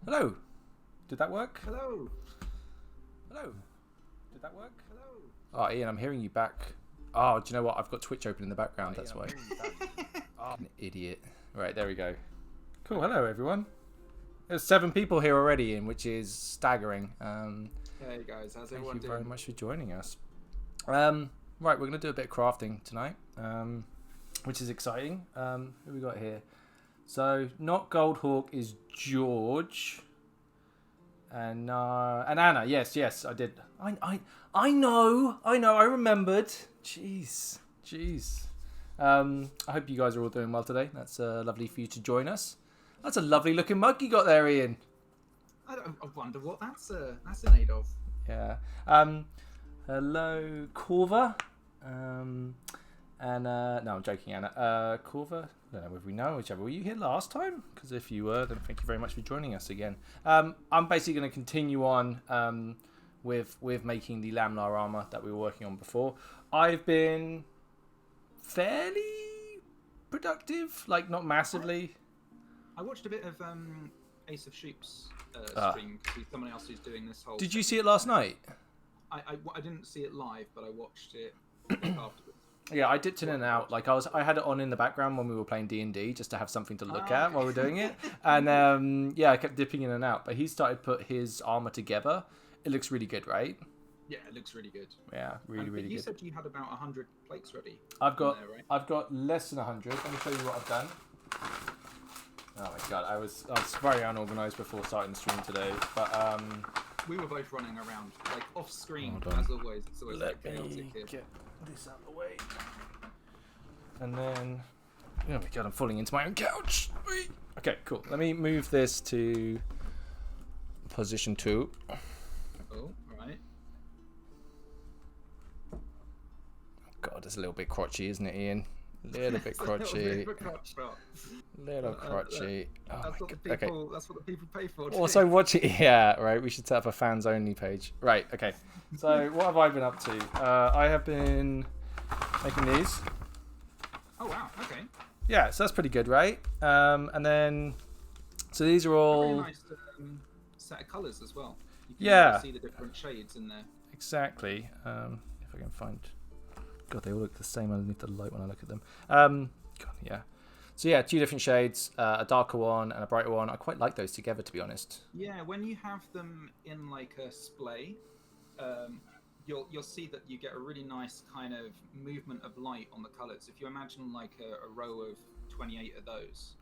Hello. Did that work? Hello. Hello. Did that work? Hello. Oh, Ian, I'm hearing you back. Oh, do you know what? I've got Twitch open in the background. That's why. Oh, an idiot. Right, there we go. Cool. Hello, everyone. There's 7 people here already, Ian, which is staggering. Hey guys, how's everyone doing? Thank you very much for joining us. Right, we're going to do a bit of crafting tonight, which is exciting. Who we got here? So, not Goldhawk is George. And Anna, yes, I did. I know, I remembered. Jeez. I hope you guys are all doing well today. That's lovely for you to join us. That's a lovely looking mug you got there, Ian. I wonder what that's in aid of. Yeah. Hello, Corva. And no, I'm joking, Anna. Corva. I don't know if we know each other. Were you here last time? Because if you were, then thank you very much for joining us again. I'm basically going to continue on with making the lamellar armour that we were working on before. I've been fairly productive, like not massively. I watched a bit of Ace of Shoop's stream because he's someone else who's doing this whole. Did you see it last night? I didn't see it live, but I watched it afterwards. Yeah, I dipped in and out. Like I had it on in the background when we were playing D&D just to have something to look at while we're doing it. And yeah, I kept dipping in and out. But he started put his armor together. It looks really good, right? Yeah, it looks really good. Yeah, really good. You said you had about 100 plates ready. I've got there, right? I've got less than 100. Let me show you what I've done. Oh my god, I was very unorganized before starting the stream today. But we were both running around like off screen Hold on. as always. It's always let like me chaotic here. get this out of the way. And then, oh my god, I'm falling into my own couch. Okay, cool. Let me move this to position 2. Oh, alright. God, it's a little bit crotchy, isn't it, Ian? A little bit crotchy. Little crotchy. Oh that's what the people. That's what the people pay for. Also, watch it. Yeah, right. We should set up a fans only page. Right. Okay. So, what have I been up to? I have been making these. Oh wow. Okay. Yeah, so that's pretty good, right? And then, so these are all. A really nice set of colours as well. You can see the different shades in there. Exactly. If I can find. God, they all look the same underneath the light when I look at them. God, yeah. So yeah, 2 different shades, a darker one and a brighter one. I quite like those together, to be honest. Yeah, when you have them in like a splay, you'll see that you get a really nice kind of movement of light on the colours. If you imagine like a row of 28 of those,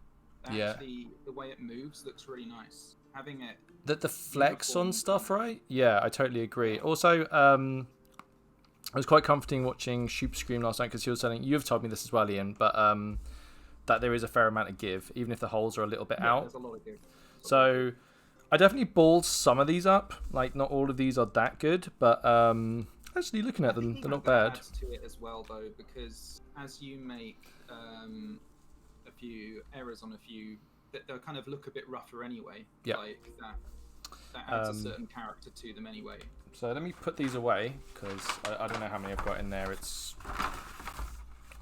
actually the way it moves looks really nice. Having it the flex on stuff, right? Yeah, I totally agree. Also, it was quite comforting watching Shoop stream last night because he was saying, you've told me this as well, Ian, but that there is a fair amount of give, even if the holes are a little bit out. There's a lot of give. So I definitely balled some of these up. Like, not all of these are that good, but actually looking at them, they're not bad. Adds to it as well, though, because as you make a few errors on a few, they'll kind of look a bit rougher anyway. Yeah. Like that adds a certain character to them anyway. So let me put these away because I don't know how many I've got in there. It's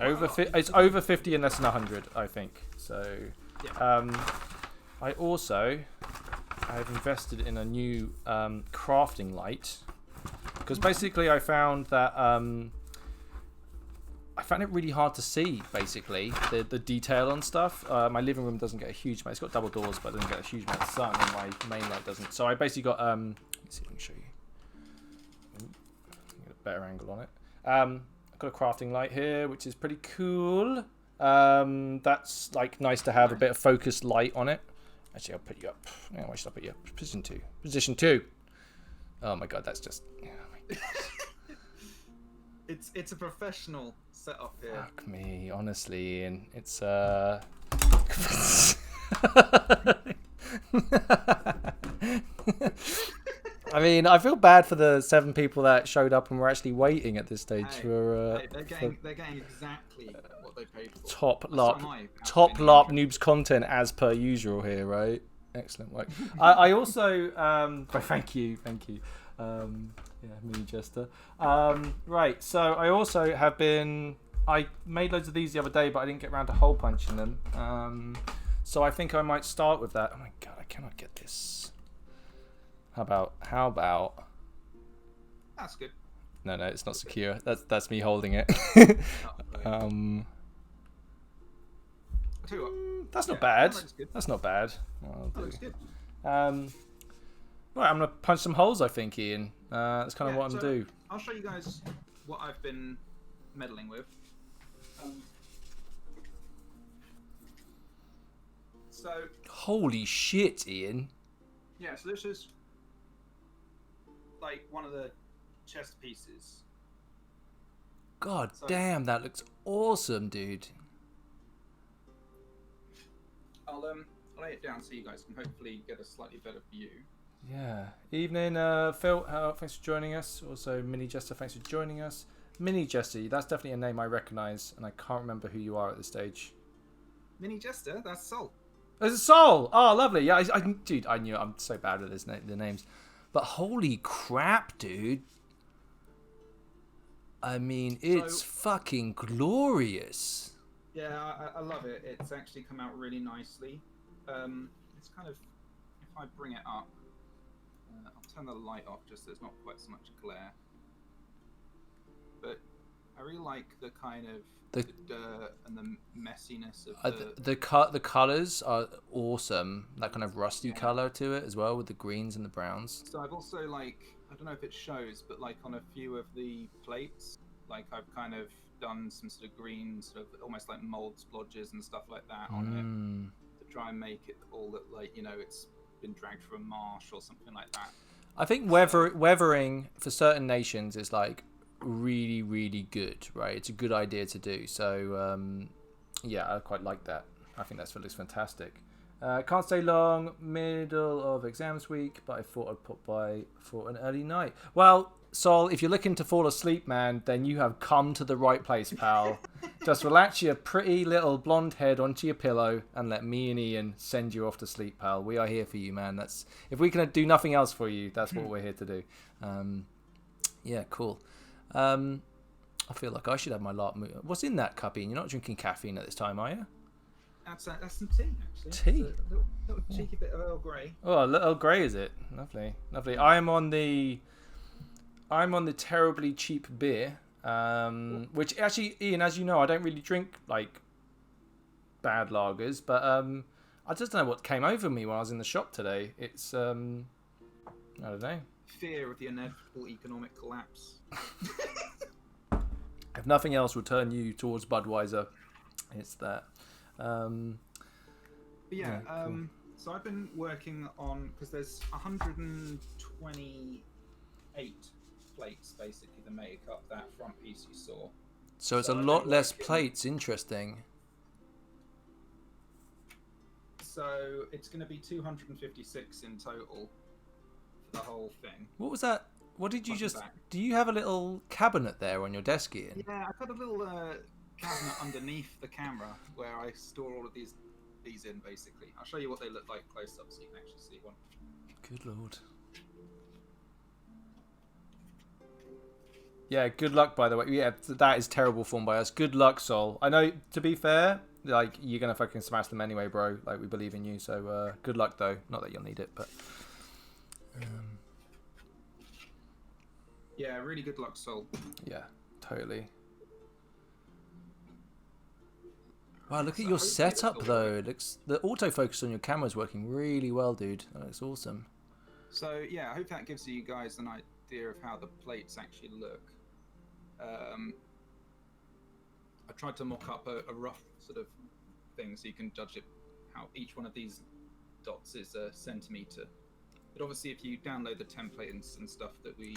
over it's over 50 and less than 100, I think. So I've invested in a new crafting light because basically I found that I found it really hard to see basically the detail on stuff. My living room doesn't get a huge amount. It's got double doors, but it doesn't get a huge amount of sun, and my main light doesn't. So I basically got let's see if I can show you. Get a better angle on it. I've got a crafting light here, which is pretty cool. That's like nice to have a bit of focused light on it. Actually, I'll put you up. Yeah, why should I put you up? Position 2. Position 2. Oh my god, that's just. Oh my god. It's a professional setup here. Fuck me, honestly, Ian. It's I mean, I feel bad for the 7 people that showed up and were actually waiting at this stage they're getting exactly what they paid for. Top LARP Noobs content as per usual here, right? Excellent work. I also thank you. Yeah, mini jester. Right, so I also have been. I made loads of these the other day, but I didn't get around to hole punching them. So I think I might start with that. Oh my god, I cannot get this. How about? That's good. No, it's not secure. That's me holding it. I'll tell you what. That's not bad. That looks good. That's not bad. I'll That looks good. Right, I'm gonna punch some holes. I think, Ian. That's kind of what I'm gonna do. I'll show you guys what I've been meddling with. So. Holy shit, Ian. Yeah. So this is like one of the chest pieces. God damn, that looks awesome, dude. I'll lay it down so you guys can hopefully get a slightly better view. Yeah. Evening, Phil. Thanks for joining us. Also, Mini Jester, thanks for joining us. Mini Jester, that's definitely a name I recognise, and I can't remember who you are at this stage. Mini Jester, that's Sol. There's a Sol! Oh, lovely. Yeah, dude, I knew it. I'm so bad at the names. But holy crap, dude. I mean, it's fucking glorious. Yeah, I love it. It's actually come out really nicely. It's kind of, if I bring it up, I'll turn the light off just so there's not quite so much glare. But I really like the kind of the dirt and the messiness of the colours are awesome. That kind of rusty colour to it as well, with the greens and the browns. So I've also I don't know if it shows, but on a few of the plates, I've kind of done some sort of green, sort of almost like mold splodges and stuff like that on it to try and make it all look like it's been dragged from a marsh or something like that. I think weathering for certain nations is really, really good, right? It's a good idea to do. So yeah, I quite like that. I think that looks fantastic. Can't stay long, middle of exams week, but I thought I'd pop by for an early night. Well, Sol, if you're looking to fall asleep, man, then you have come to the right place, pal. Just relax your pretty little blonde head onto your pillow and let me and Ian send you off to sleep, pal. We are here for you, man. If we can do nothing else for you, that's what we're here to do. Yeah, cool. I feel like I should have my LARP. What's in that cup, Ian? You're not drinking caffeine at this time, are you? That's some tea, actually. Tea? It's a little cheeky bit of Earl Grey. Oh, Earl Grey, is it? Lovely, lovely. I'm on the terribly cheap beer, which actually, Ian, as you know, I don't really drink bad lagers, but I just don't know what came over me when I was in the shop today. It's I don't know. Fear of the inevitable economic collapse. If nothing else will turn you towards Budweiser, it's that. But yeah, cool. So I've been working on, because there's 128 plates basically that make up that front piece you saw. So it's a lot less plates. Interesting. So it's going to be 256 in total for the whole thing. What was that? What did you just... Do you have a little cabinet there on your desk, Ian? Yeah, I've got a little cabinet underneath the camera where I store all of these in, basically. I'll show you what they look like close up so you can actually see one. Good lord. Yeah, good luck, by the way. Yeah, that is terrible form by us. Good luck, Sol. I know, to be fair, you're going to fucking smash them anyway, bro. We believe in you. So, good luck, though. Not that you'll need it, but... Yeah, really good luck, Sol. Yeah, totally. Wow, look at your setup, though. It looks, the autofocus on your camera is working really well, dude. That looks awesome. So, yeah, I hope that gives you guys an idea of how the plates actually look. I tried to mock up a rough sort of thing so you can judge it, how each one of these dots is a centimetre. But obviously, if you download the template and stuff that we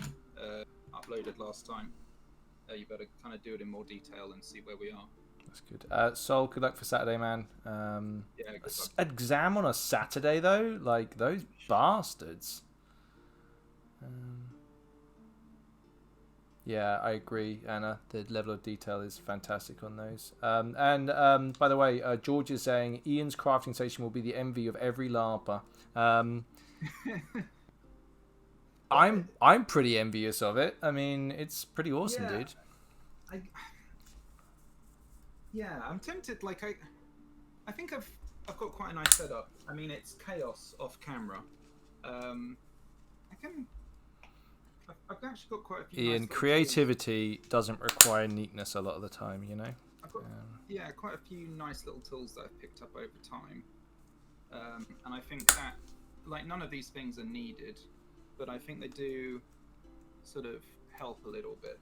uploaded last time, you better kind of do it in more detail and see where we are. That's good. Sol, good luck for Saturday, man. Yeah, good luck. Exam on a Saturday, though? Those bastards. Yeah, I agree, Anna. The level of detail is fantastic on those. And by the way, George is saying Ian's crafting station will be the envy of every LARPer. I'm pretty envious of it. I mean, it's pretty awesome, dude. Yeah, I'm tempted. I think I've got quite a nice setup. I mean, it's chaos off camera. I I've actually got quite a few. Ian, nice little creativity doesn't require neatness a lot of the time, you know. I've got quite a few nice little tools that I've picked up over time, and I think that like none of these things are needed, but I think they do sort of help a little bit.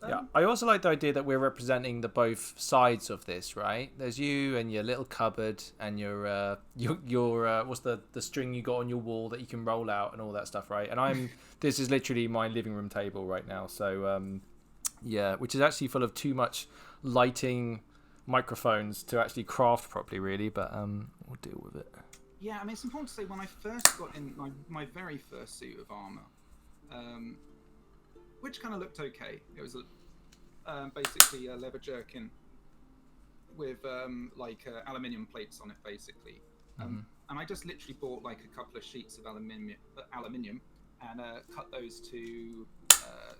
Yeah, I also like the idea that we're representing the both sides of this, right? There's you and your little cupboard and your what's the string you got on your wall that you can roll out and all that stuff, right? And this is literally my living room table right now, so yeah, which is actually full of too much lighting microphones to actually craft properly, really, but we'll deal with it. Yeah, I mean, it's important to say when I first got in my very first suit of armor, which kind of looked okay. It was basically a leather jerkin with aluminium plates on it, basically. And I just literally bought like a couple of sheets of aluminium and cut those to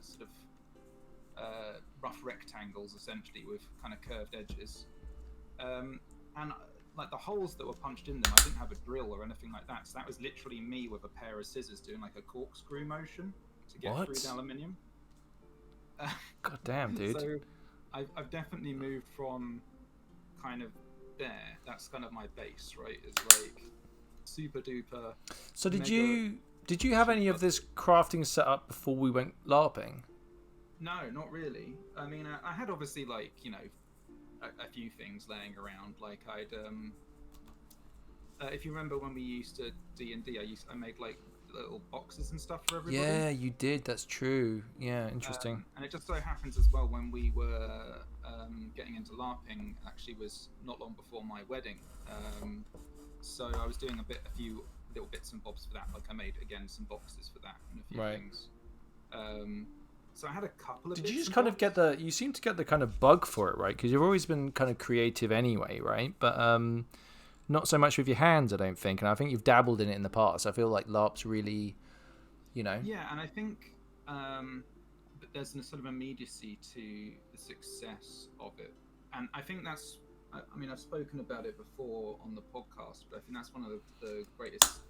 sort of rough rectangles, essentially, with kind of curved edges. And like the holes that were punched in them, I didn't have a drill or anything like that. So that was literally me with a pair of scissors doing like a corkscrew motion to get through the aluminium. God damn, dude. So I've definitely moved from kind of there. That's kind of my base, right? It's like super duper. So did you have any of this crafting set up before we went LARPing? No, not really. I mean, I had obviously like, you know, a few things laying around. Like I'd if you remember when we used to D&D, I made like little boxes and stuff for everybody. Yeah, you did. That's true. Yeah, interesting. And it just so happens as well when we were getting into LARPing, actually was not long before my wedding. So I was doing a few little bits and bobs for that. Like I made again some boxes for that and a few things. So I had a couple of. Did you just kind of get you seem to get the kind of bug for it, right? Because you've always been kind of creative anyway, right? But not so much with your hands, I don't think. And I think you've dabbled in it in the past. I feel like LARP's really, you know. Yeah, and I think there's a sort of immediacy to the success of it. And I think that's, I mean, I've spoken about it before on the podcast, but I think that's one of the greatest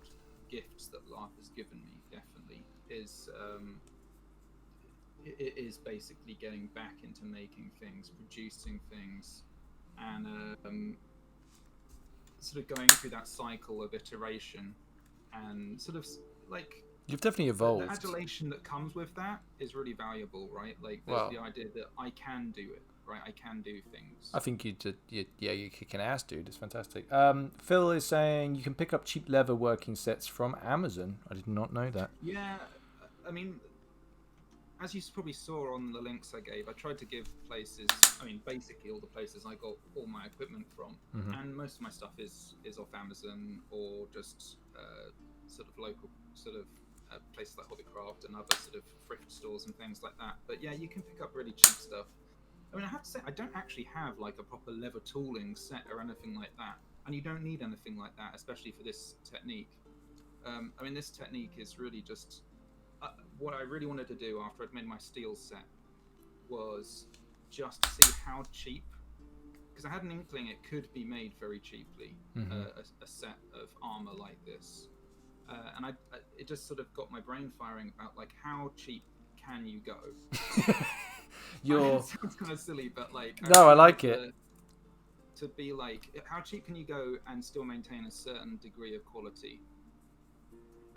gifts that LARP has given me, definitely, is it is basically getting back into making things, producing things, and sort of going through that cycle of iteration, and sort of like you've definitely evolved. The adulation that comes with that is really valuable, right? Like there's the idea that I can do it, right? I can do things. I think you're kicking ass, dude. It's fantastic. Phil is saying you can pick up cheap leather working sets from Amazon. I did not know that. Yeah, I mean, as you probably saw on the links I gave, I tried to give places, I mean, basically all the places I got all my equipment from, and most of my stuff is off Amazon or just sort of local sort of places like Hobbycraft and other sort of thrift stores and things like that. But yeah, you can pick up really cheap stuff. I mean, I have to say, I don't actually have like a proper leather tooling set or anything like that, and you don't need anything like that, especially for this technique. I mean, this technique is really just what I really wanted to do after I'd made my steel set was just see how cheap, because I had an inkling it could be made very cheaply, a set of armor like this, and it just sort of got my brain firing about like how cheap can you go. It sounds kind of silly, but like I like it. To be like, how cheap can you go and still maintain a certain degree of quality?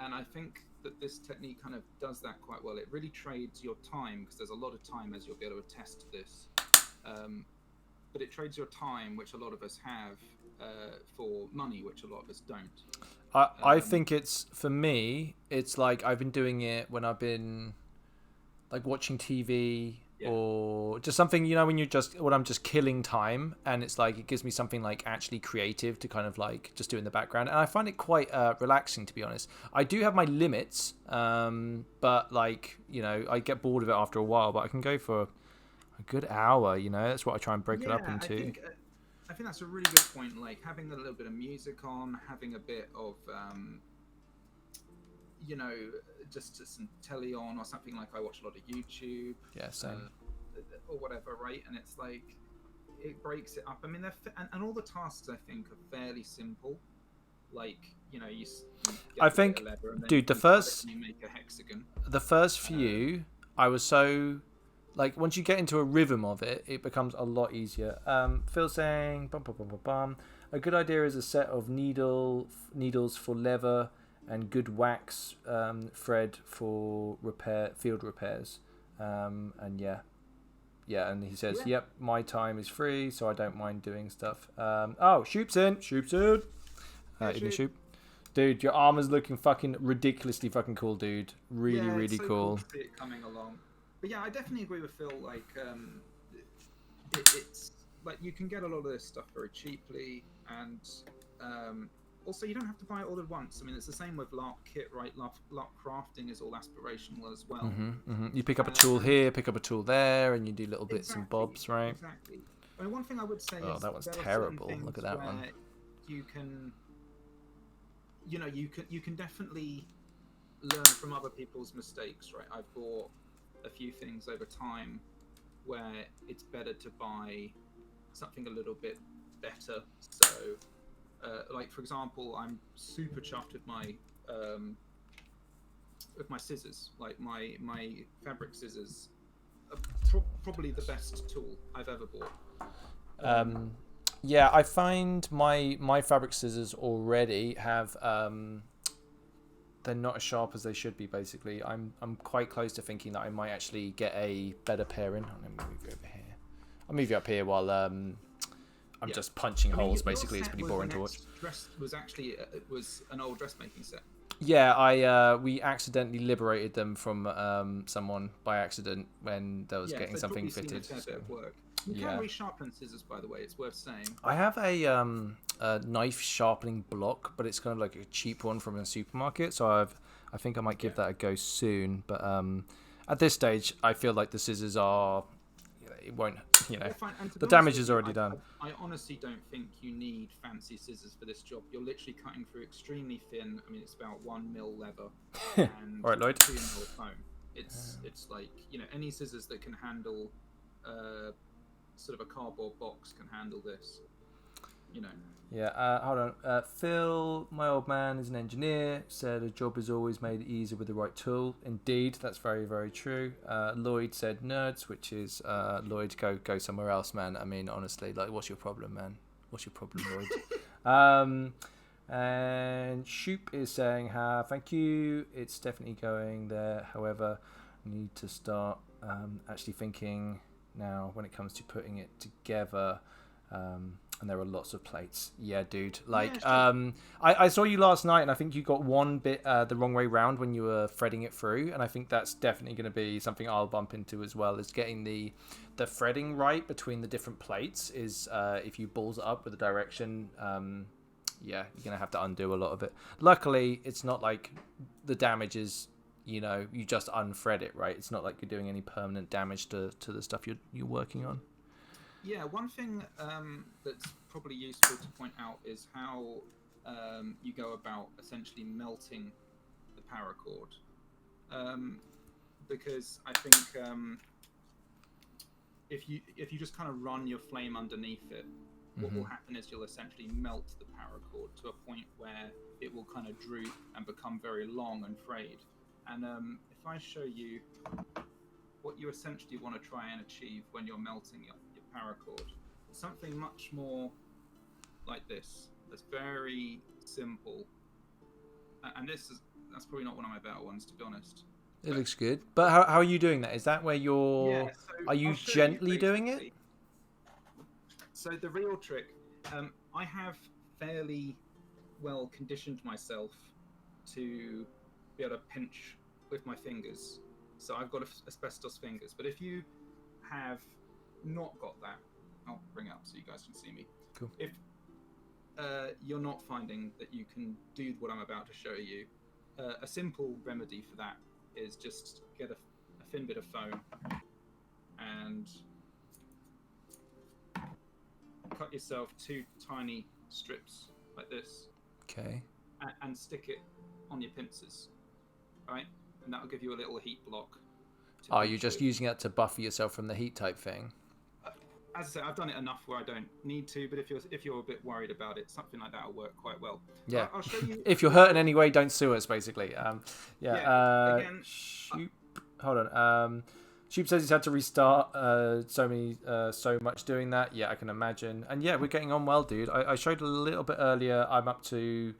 And I think that this technique kind of does that quite well. It really trades your time, because there's a lot of time, as you'll be able to attest to this. But it trades your time, which a lot of us have, for money, which a lot of us don't. I think it's, for me, it's like I've been doing it when I've been like watching TV or just something, you know, when I'm just killing time, and it's like it gives me something like actually creative to kind of like just do in the background, and I find it quite relaxing, to be honest. I do have my limits, but like, you know, I get bored of it after a while, but I can go for a good hour, you know. That's what I try and break it up into. I think that's a really good point, like having a little bit of music on, having a bit of you know, just some telly on or something. Like I watch a lot of YouTube, same, or whatever, right? And it's like it breaks it up. I mean, and all the tasks I think are fairly simple. Like, you know, you I think, dude, the first hexagon. The first few, I was so... Like, once you get into a rhythm of it, it becomes a lot easier. Phil saying, bum, bum, bum, bum, bum. A good idea is a set of needles for leather and good wax thread for field repairs. And yeah, and he says, yep, my time is free, so I don't mind doing stuff. Shoop's in. Evening Shoop. Dude, your armor's looking fucking ridiculously fucking cool, dude. Really it's so cool. To see it coming along. But yeah, I definitely agree with Phil. Like, it's like you can get a lot of this stuff very cheaply, and also you don't have to buy it all at once. I mean, it's the same with LARP kit, right? LARP crafting is all aspirational as well. You pick up a tool here, pick up a tool there, and you do little bits and bobs, right? Exactly. I mean, one thing I would say is that was terrible. Look at that one. You can, you can definitely learn from other people's mistakes, right? I've bought a few things over time where it's better to buy something a little bit better. So, like for example, I'm super chuffed with my scissors. Like my fabric scissors are probably the best tool I've ever bought. Yeah, I find my fabric scissors already have they're not as sharp as they should be. Basically, I'm quite close to thinking that I might actually get a better pairing. Let me move you over here. I'll move you up here while I'm just punching holes. Basically, it's pretty boring to watch. Was actually it was an old dressmaking set. Yeah, we accidentally liberated them from someone by accident when there was getting something fitted. You can resharpen scissors, by the way. It's worth saying. I have a knife sharpening block, but it's kind of like a cheap one from a supermarket. So I think I might give that a go soon. But at this stage, I feel like the scissors are. It won't. The damage is already done. I honestly don't think you need fancy scissors for this job. You're literally cutting through extremely thin. I mean, it's about 1 mil leather and all right, Lloyd. 2 mil foam. It's like any scissors that can handle sort of a cardboard box can handle this. Yeah, hold on. Phil, my old man, is an engineer, said a job is always made easier with the right tool. Indeed, that's very, very true. Lloyd said nerds, which is Lloyd, go somewhere else, man. I mean, honestly, like, what's your problem, man? What's your problem, Lloyd? And Shoop is saying, thank you. It's definitely going there. However, I need to start actually thinking now when it comes to putting it together. And there are lots of plates. Yeah, dude. Like, I saw you last night, and I think you got one bit the wrong way round when you were threading it through, and I think that's definitely going to be something I'll bump into as well, is getting the threading right between the different plates. Is if you balls it up with the direction, you're going to have to undo a lot of it. Luckily, it's not like the damage is, you just unthread it, right? It's not like you're doing any permanent damage to the stuff you're working on. Yeah, one thing that's probably useful to point out is how you go about essentially melting the paracord. Because I think if you just kind of run your flame underneath it, what will happen is you'll essentially melt the paracord to a point where it will kind of droop and become very long and frayed. And if I show you what you essentially want to try and achieve when you're melting your paracord, it's something much more like this. That's very simple, and that's probably not one of my better ones, to be honest. It looks good, but how are you doing that? Is that where you're? Are you gently doing it? So the real trick, I have fairly well conditioned myself to be able to pinch with my fingers. So I've got asbestos fingers, but if you have not got that, I'll bring it up so you guys can see me. Cool. If you're not finding that you can do what I'm about to show you, a simple remedy for that is just get a thin bit of foam and cut yourself 2 tiny strips like this. Okay. And stick it on your pincers, right? And that'll give you a little heat block. You're just using that to buffer yourself from the heat type thing? as I say, I've done it enough where I don't need to. But if you're a bit worried about it, something like that will work quite well. Yeah. I'll show you. If you're hurt in any way, don't sue us. Basically. Yeah. Again. Shoop. Hold on. Shoop says he's had to restart so much doing that. Yeah, I can imagine. And yeah, we're getting on well, dude. I showed a little bit earlier. I'm up to.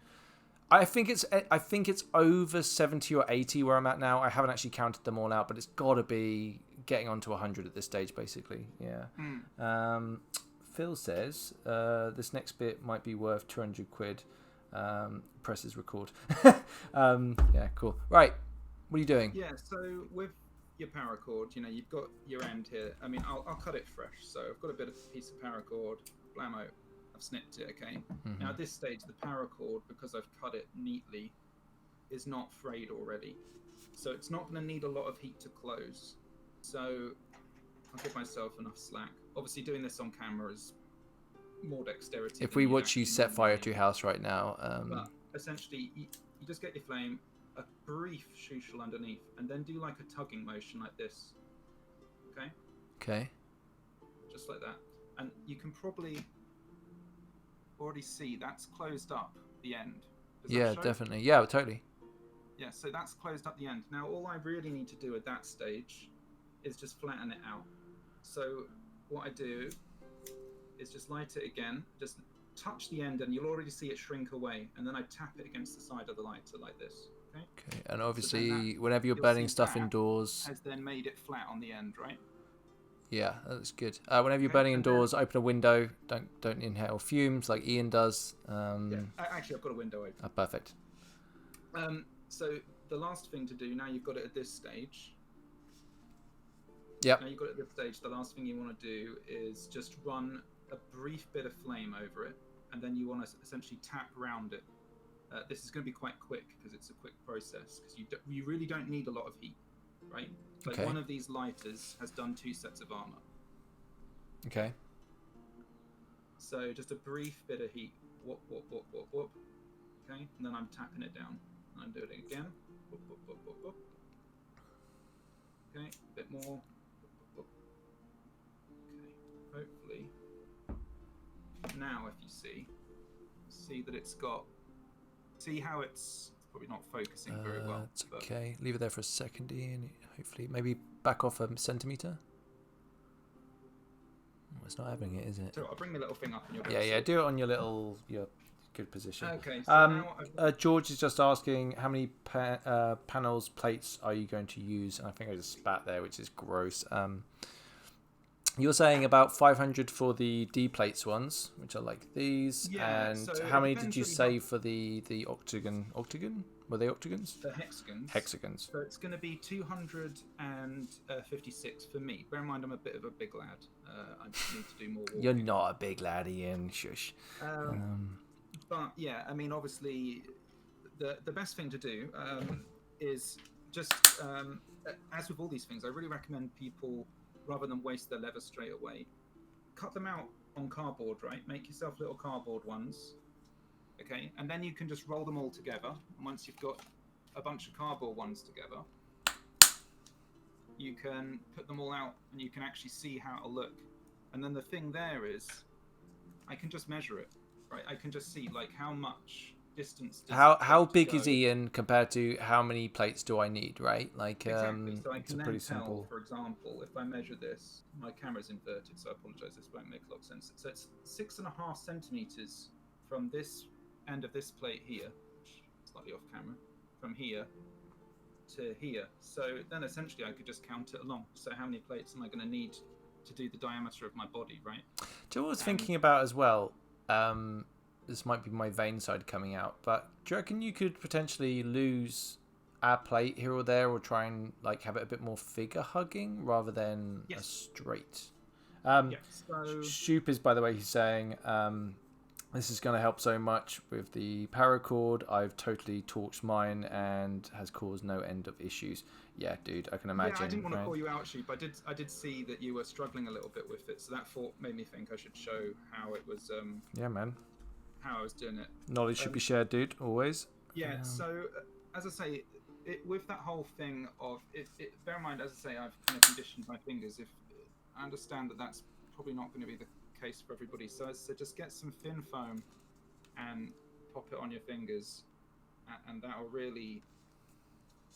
I think it's over 70 or 80 where I'm at now. I haven't actually counted them all out, but it's got to be getting on to 100 at this stage, basically. Yeah. Phil says this next bit might be worth 200 quid. Presses record. Yeah, cool. Right, what are you doing? Yeah, so with your paracord, you've got your end here. I mean, I'll cut it fresh. So I've got a bit of piece of paracord, blammo. I've snipped it, okay? Now at this stage, the paracord, because I've cut it neatly, is not frayed already. So it's not going to need a lot of heat to close. So I'll give myself enough slack. Obviously doing this on camera is more dexterity. If we watch you set fire to your house right now... But essentially, you just get your flame, a brief shushel underneath, and then do like a tugging motion like this. Okay? Okay. Just like that. And you can probably already see that's closed up the end. Yeah, definitely. Yeah, totally. Yeah, so that's closed up the end. Now all I really need to do at that stage is just flatten it out. So what I do is just light it again, just touch the end, and you'll already see it shrink away, and then I tap it against the side of the lighter like this. Okay, and obviously whenever you're burning stuff indoors, has then made it flat on the end, right? Yeah, that's good. Whenever you're burning indoors, open a window. Don't inhale fumes like Ian does. Yeah, actually, I've got a window open. Perfect. So the last thing to do, now you've got it at this stage. Yep. Now you've got it at this stage, the last thing you want to do is just run a brief bit of flame over it, and then you want to essentially tap round it. This is going to be quite quick because it's a quick process, because you really don't need a lot of heat, right? Like one of these lighters has done 2 sets of armor. Okay. So just a brief bit of heat. Whoop, whoop, whoop, whoop, whoop. Okay, and then I'm tapping it down. And I'm doing it again. Whoop, whoop, whoop, whoop, whoop. Okay, a bit more. Whoop, whoop. Okay, hopefully. Now, if you see that it's got. See how it's probably not focusing very well. It's okay. Leave it there for a second, Ian. Hopefully, maybe back off a centimetre. Oh, it's not having it, is it? So I'll bring my little thing up. And yeah. Do it on your good position. Okay. So now George is just asking how many panels, plates are you going to use? And I think I just spat there, which is gross. You're saying about 500 for the D plates ones, which are like these. Yeah, and so how many did you say for the octagon? Octagon? Were they octagons? The hexagons. Hexagons. So it's going to be 256 for me. Bear in mind, I'm a bit of a big lad. I just need to do more walking. You're not a big lad, Ian. Shush. But yeah, I mean, obviously, the best thing to do is just, as with all these things, I really recommend people, rather than waste their leather straight away, cut them out on cardboard, right? Make yourself little cardboard ones, okay? And then you can just roll them all together. And once you've got a bunch of cardboard ones together, you can put them all out and you can actually see how it'll look. And then the thing there is, I can just measure it, right? I can just see like how much distance. How big is Ian compared to how many plates do I need, right? Like, exactly. So I it's can pretty then tell, simple. for example, if I measure this, my camera's inverted, so I apologize, this won't make a lot of sense. So it's 6.5 centimeters from this end of this plate here, slightly off camera, from here to here. So then essentially I could just count it along. So how many plates am I going to need to do the diameter of my body, right? Do you know what I was thinking about as well? This might be my vein side coming out, but do you reckon you could potentially lose a plate here or there, or try and like have it a bit more figure hugging rather than a straight? Shoop is, by the way, he's saying this is going to help so much with the paracord. I've totally torched mine and has caused no end of issues. Yeah, dude, I can imagine. Yeah, I didn't want to call you out, Sheep. I did see that you were struggling a little bit with it, so that thought made me think I should show how it was. Yeah, man. How I was doing it. Knowledge should be shared, dude. Always. Yeah. So, as I say, with that whole thing of bear in mind, as I say, I've kind of conditioned my fingers. If I understand that that's probably not going to be the case for everybody. So just get some thin foam and pop it on your fingers, and that will really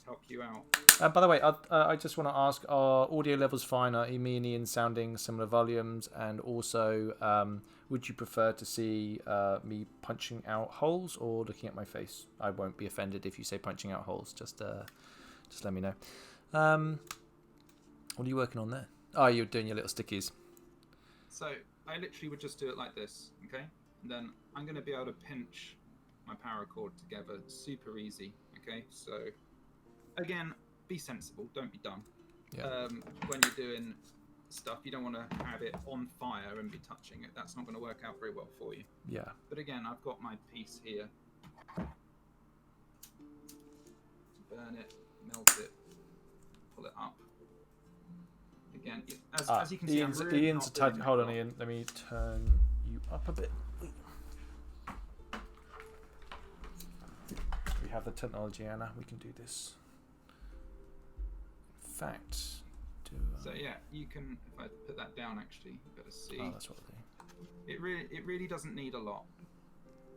help you out. By the way, I just want to ask: are audio levels fine? Are me and Ian sounding similar volumes? And also, would you prefer to see me punching out holes or looking at my face? I won't be offended if you say punching out holes. Just let me know. What are you working on there? Oh, you're doing your little stickies. So I literally would just do it like this, okay? And then I'm going to be able to pinch my paracord together super easy, okay? So again, be sensible, don't be dumb. Yeah. When you're doing stuff, you don't want to have it on fire and be touching it. That's not going to work out very well for you. Yeah. But again, I've got my piece here. Burn it, melt it, pull it up. Again, as you can see, Ian's a tad. Hold on, Ian. Let me turn you up a bit. We have the technology, Anna. We can do this. In fact, so yeah, you can. If I put that down, actually, you better see. Oh, that's what I do. It really doesn't need a lot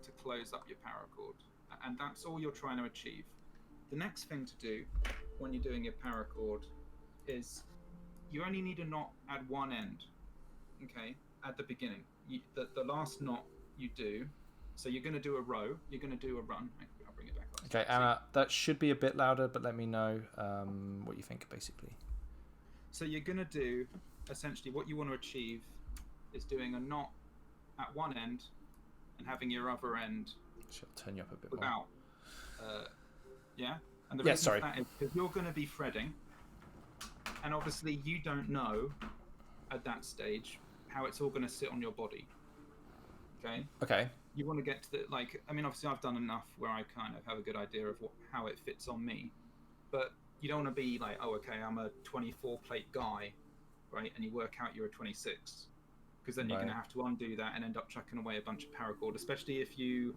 to close up your paracord, and that's all you're trying to achieve. The next thing to do when you're doing your paracord is you only need a knot at one end, okay, at the beginning. The last knot you do, so you're going to do a row, you're going to do a run. I'll bring it back up. Okay, Anna, that should be a bit louder, but let me know what you think, basically. So you're going to do, essentially, what you want to achieve is doing a knot at one end and having your other end She'll turn you up a bit without, more. yeah? And the reason for that is because you're going to be threading, and obviously you don't know at that stage how it's all going to sit on your body. Okay. Okay. You want to get to the, like, I mean, obviously I've done enough where I kind of have a good idea of how it fits on me, but you don't want to be like, oh, okay, I'm a 24 plate guy, right? And you work out you're a 26, because then you're going to have to undo that and end up chucking away a bunch of paracord, especially if you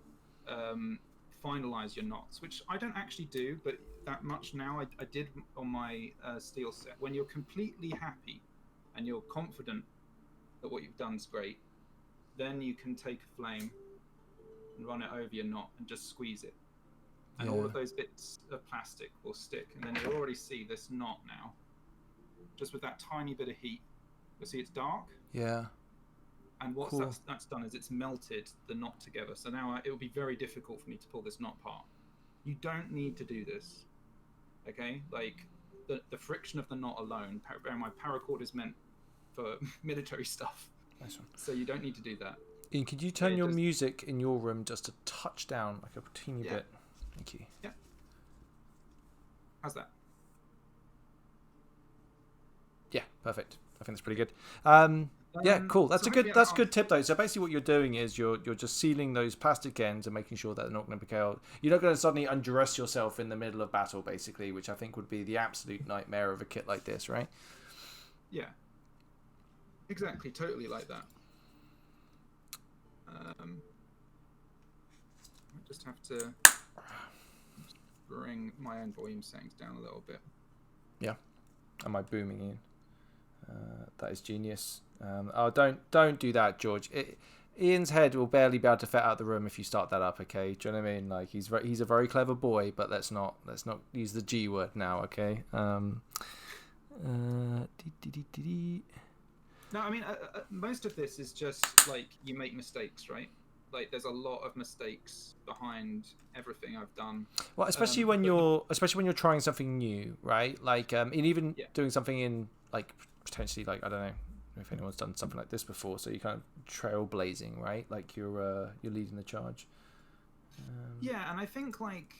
finalize your knots, which I don't actually do, but that much now. I did on my steel set. When you're completely happy and you're confident that what you've done is great, then you can take a flame and run it over your knot and just squeeze it. And all of those bits of plastic will stick. And then you'll already see this knot now. Just with that tiny bit of heat. You'll see it's dark. Yeah. And what that's done is it's melted the knot together. So now it will be very difficult for me to pull this knot apart. You don't need to do this. Okay? Like, the friction of the knot alone, my paracord is meant for military stuff. Nice one. So you don't need to do that. Ian, could you turn your music in your room just a touch down, like a teeny bit? Thank you. Yeah. How's that? Yeah, perfect. I think that's pretty good. Yeah, cool. That's a good tip though. So basically, what you're doing is you're just sealing those plastic ends and making sure that they're not going to be out. You're not going to suddenly undress yourself in the middle of battle, basically, which I think would be the absolute nightmare of a kit like this, right? Yeah. Exactly, totally like that. I just have to bring my own volume settings down a little bit. Yeah. Am I booming in? That is genius. Don't do that, George. Ian's head will barely be able to fit out the room if you start that up. Okay, do you know what I mean? Like he's a very clever boy, but let's not use the G word now. Okay. No, I mean most of this is just like you make mistakes, right? Like there's a lot of mistakes behind everything I've done. Well, especially when you're trying something new, right? Like and even doing something in like potentially like I don't know if anyone's done something like this before, so you're kind of trailblazing, right? Like you're leading the charge. Yeah, and I think like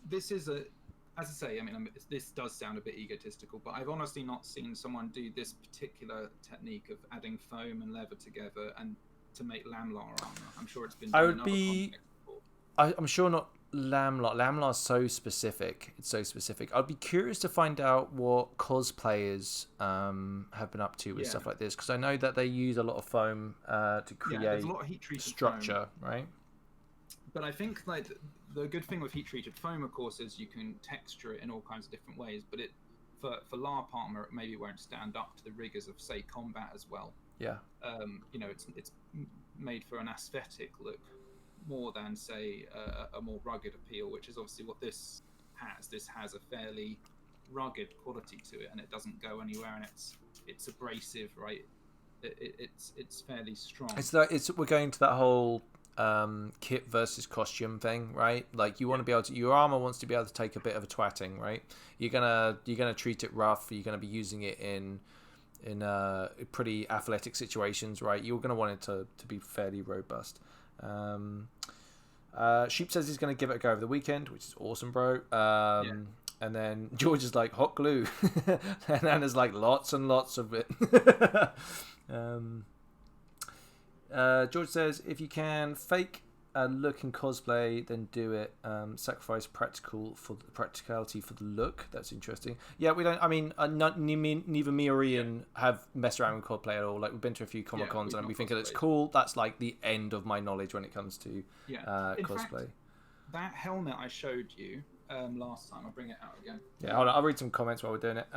this is as I say, I mean, this does sound a bit egotistical, but I've honestly not seen someone do this particular technique of adding foam and leather together and to make lamellar armor. I'm sure it's been done in other contexts before. I'm sure not lamellar. Lamellar is so specific. It's so specific. I'd be curious to find out what cosplayers have been up to with stuff like this, because I know that they use a lot of foam to create there's a lot of heat-treated structure, foam. right? But I think like the good thing with heat-treated foam, of course, is you can texture it in all kinds of different ways. But for LARP armor, it maybe won't stand up to the rigors of, say, combat as well. Yeah. You know, it's made for an aesthetic look more than, say, a more rugged appeal, which is obviously what this has. This has a fairly rugged quality to it, and it doesn't go anywhere, and it's abrasive, right? It's fairly strong. We're going to that whole kit versus costume thing, right? Like you want to be able to, your armor wants to be able to take a bit of a twatting, right? You're gonna treat it rough. You're gonna be using it in pretty athletic situations, right? You're gonna want it to be fairly robust. Sheep says he's gonna give it a go over the weekend, which is awesome, bro. And then George is like hot glue, and Anna's like lots and lots of it. George says, if you can fake a look in cosplay, then do it. Sacrifice practicality for the look. That's interesting. Yeah, we don't. I mean, neither me or Ian have messed around with cosplay at all. Like we've been to a few Comic Cons and we think it looks cool. That's like the end of my knowledge when it comes to cosplay. Fact, that helmet I showed you last time. I'll bring it out again. Yeah, hold on. I'll read some comments while we're doing it.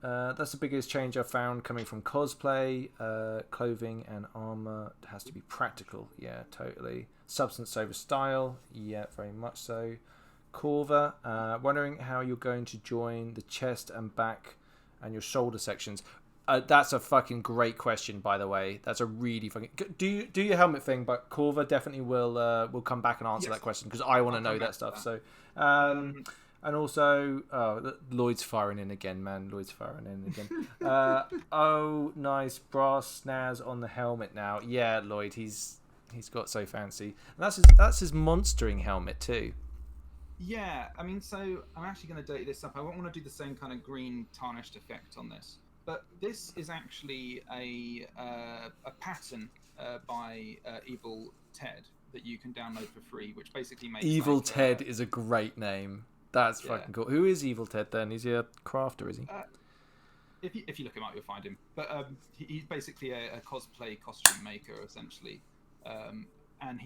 That's the biggest change I've found coming from cosplay. Clothing and armor has to be practical. Yeah, totally. Substance over style. Yeah, very much so. Corva, wondering how you're going to join the chest and back and your shoulder sections. That's a fucking great question, by the way. That's a really fucking... Do your helmet thing, but Corva definitely will come back and answer that question because I want to know that stuff. So, and also, Lloyd's firing in again, man. Lloyd's firing in again. Oh, nice brass snaz on the helmet now. Yeah, Lloyd, he's got so fancy. And that's his monstering helmet too. Yeah, I mean, so I'm actually going to dirty this up. I won't want to do the same kind of green tarnished effect on this. But this is actually a pattern by Evil Ted that you can download for free, which basically makes Evil Ted is a great name. That's fucking cool. Who is Evil Ted then? Is he a crafter? Is he? If you look him up, you'll find him. But he's basically a cosplay costume maker essentially, and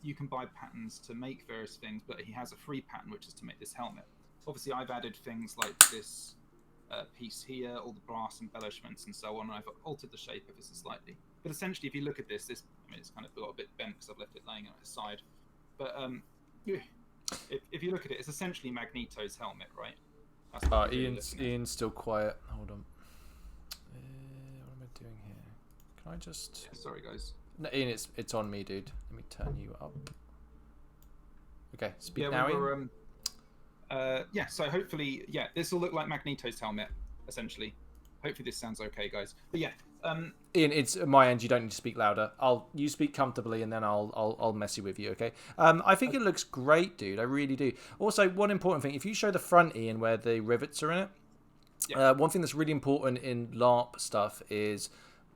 you can buy patterns to make various things. But he has a free pattern which is to make this helmet. Obviously, I've added things like this. Piece here, all the brass embellishments and so on. And I've altered the shape of this slightly, but essentially, if you look at this, I mean, it's kind of got a bit bent because I've left it laying on its side. But if you look at it, it's essentially Magneto's helmet, right? Ian's still quiet. Hold on. What am I doing here? Can I just? Yeah, sorry, guys. No, Ian, it's on me, dude. Let me turn you up. Okay, speak now, Ian. So hopefully, this will look like Magneto's helmet, essentially. Hopefully this sounds okay, guys. But yeah, Ian, it's my end. You don't need to speak louder. You speak comfortably, and then I'll messy with you, okay? I think it looks great, dude. I really do. Also, one important thing: if you show the front, Ian, where the rivets are in it, one thing that's really important in LARP stuff is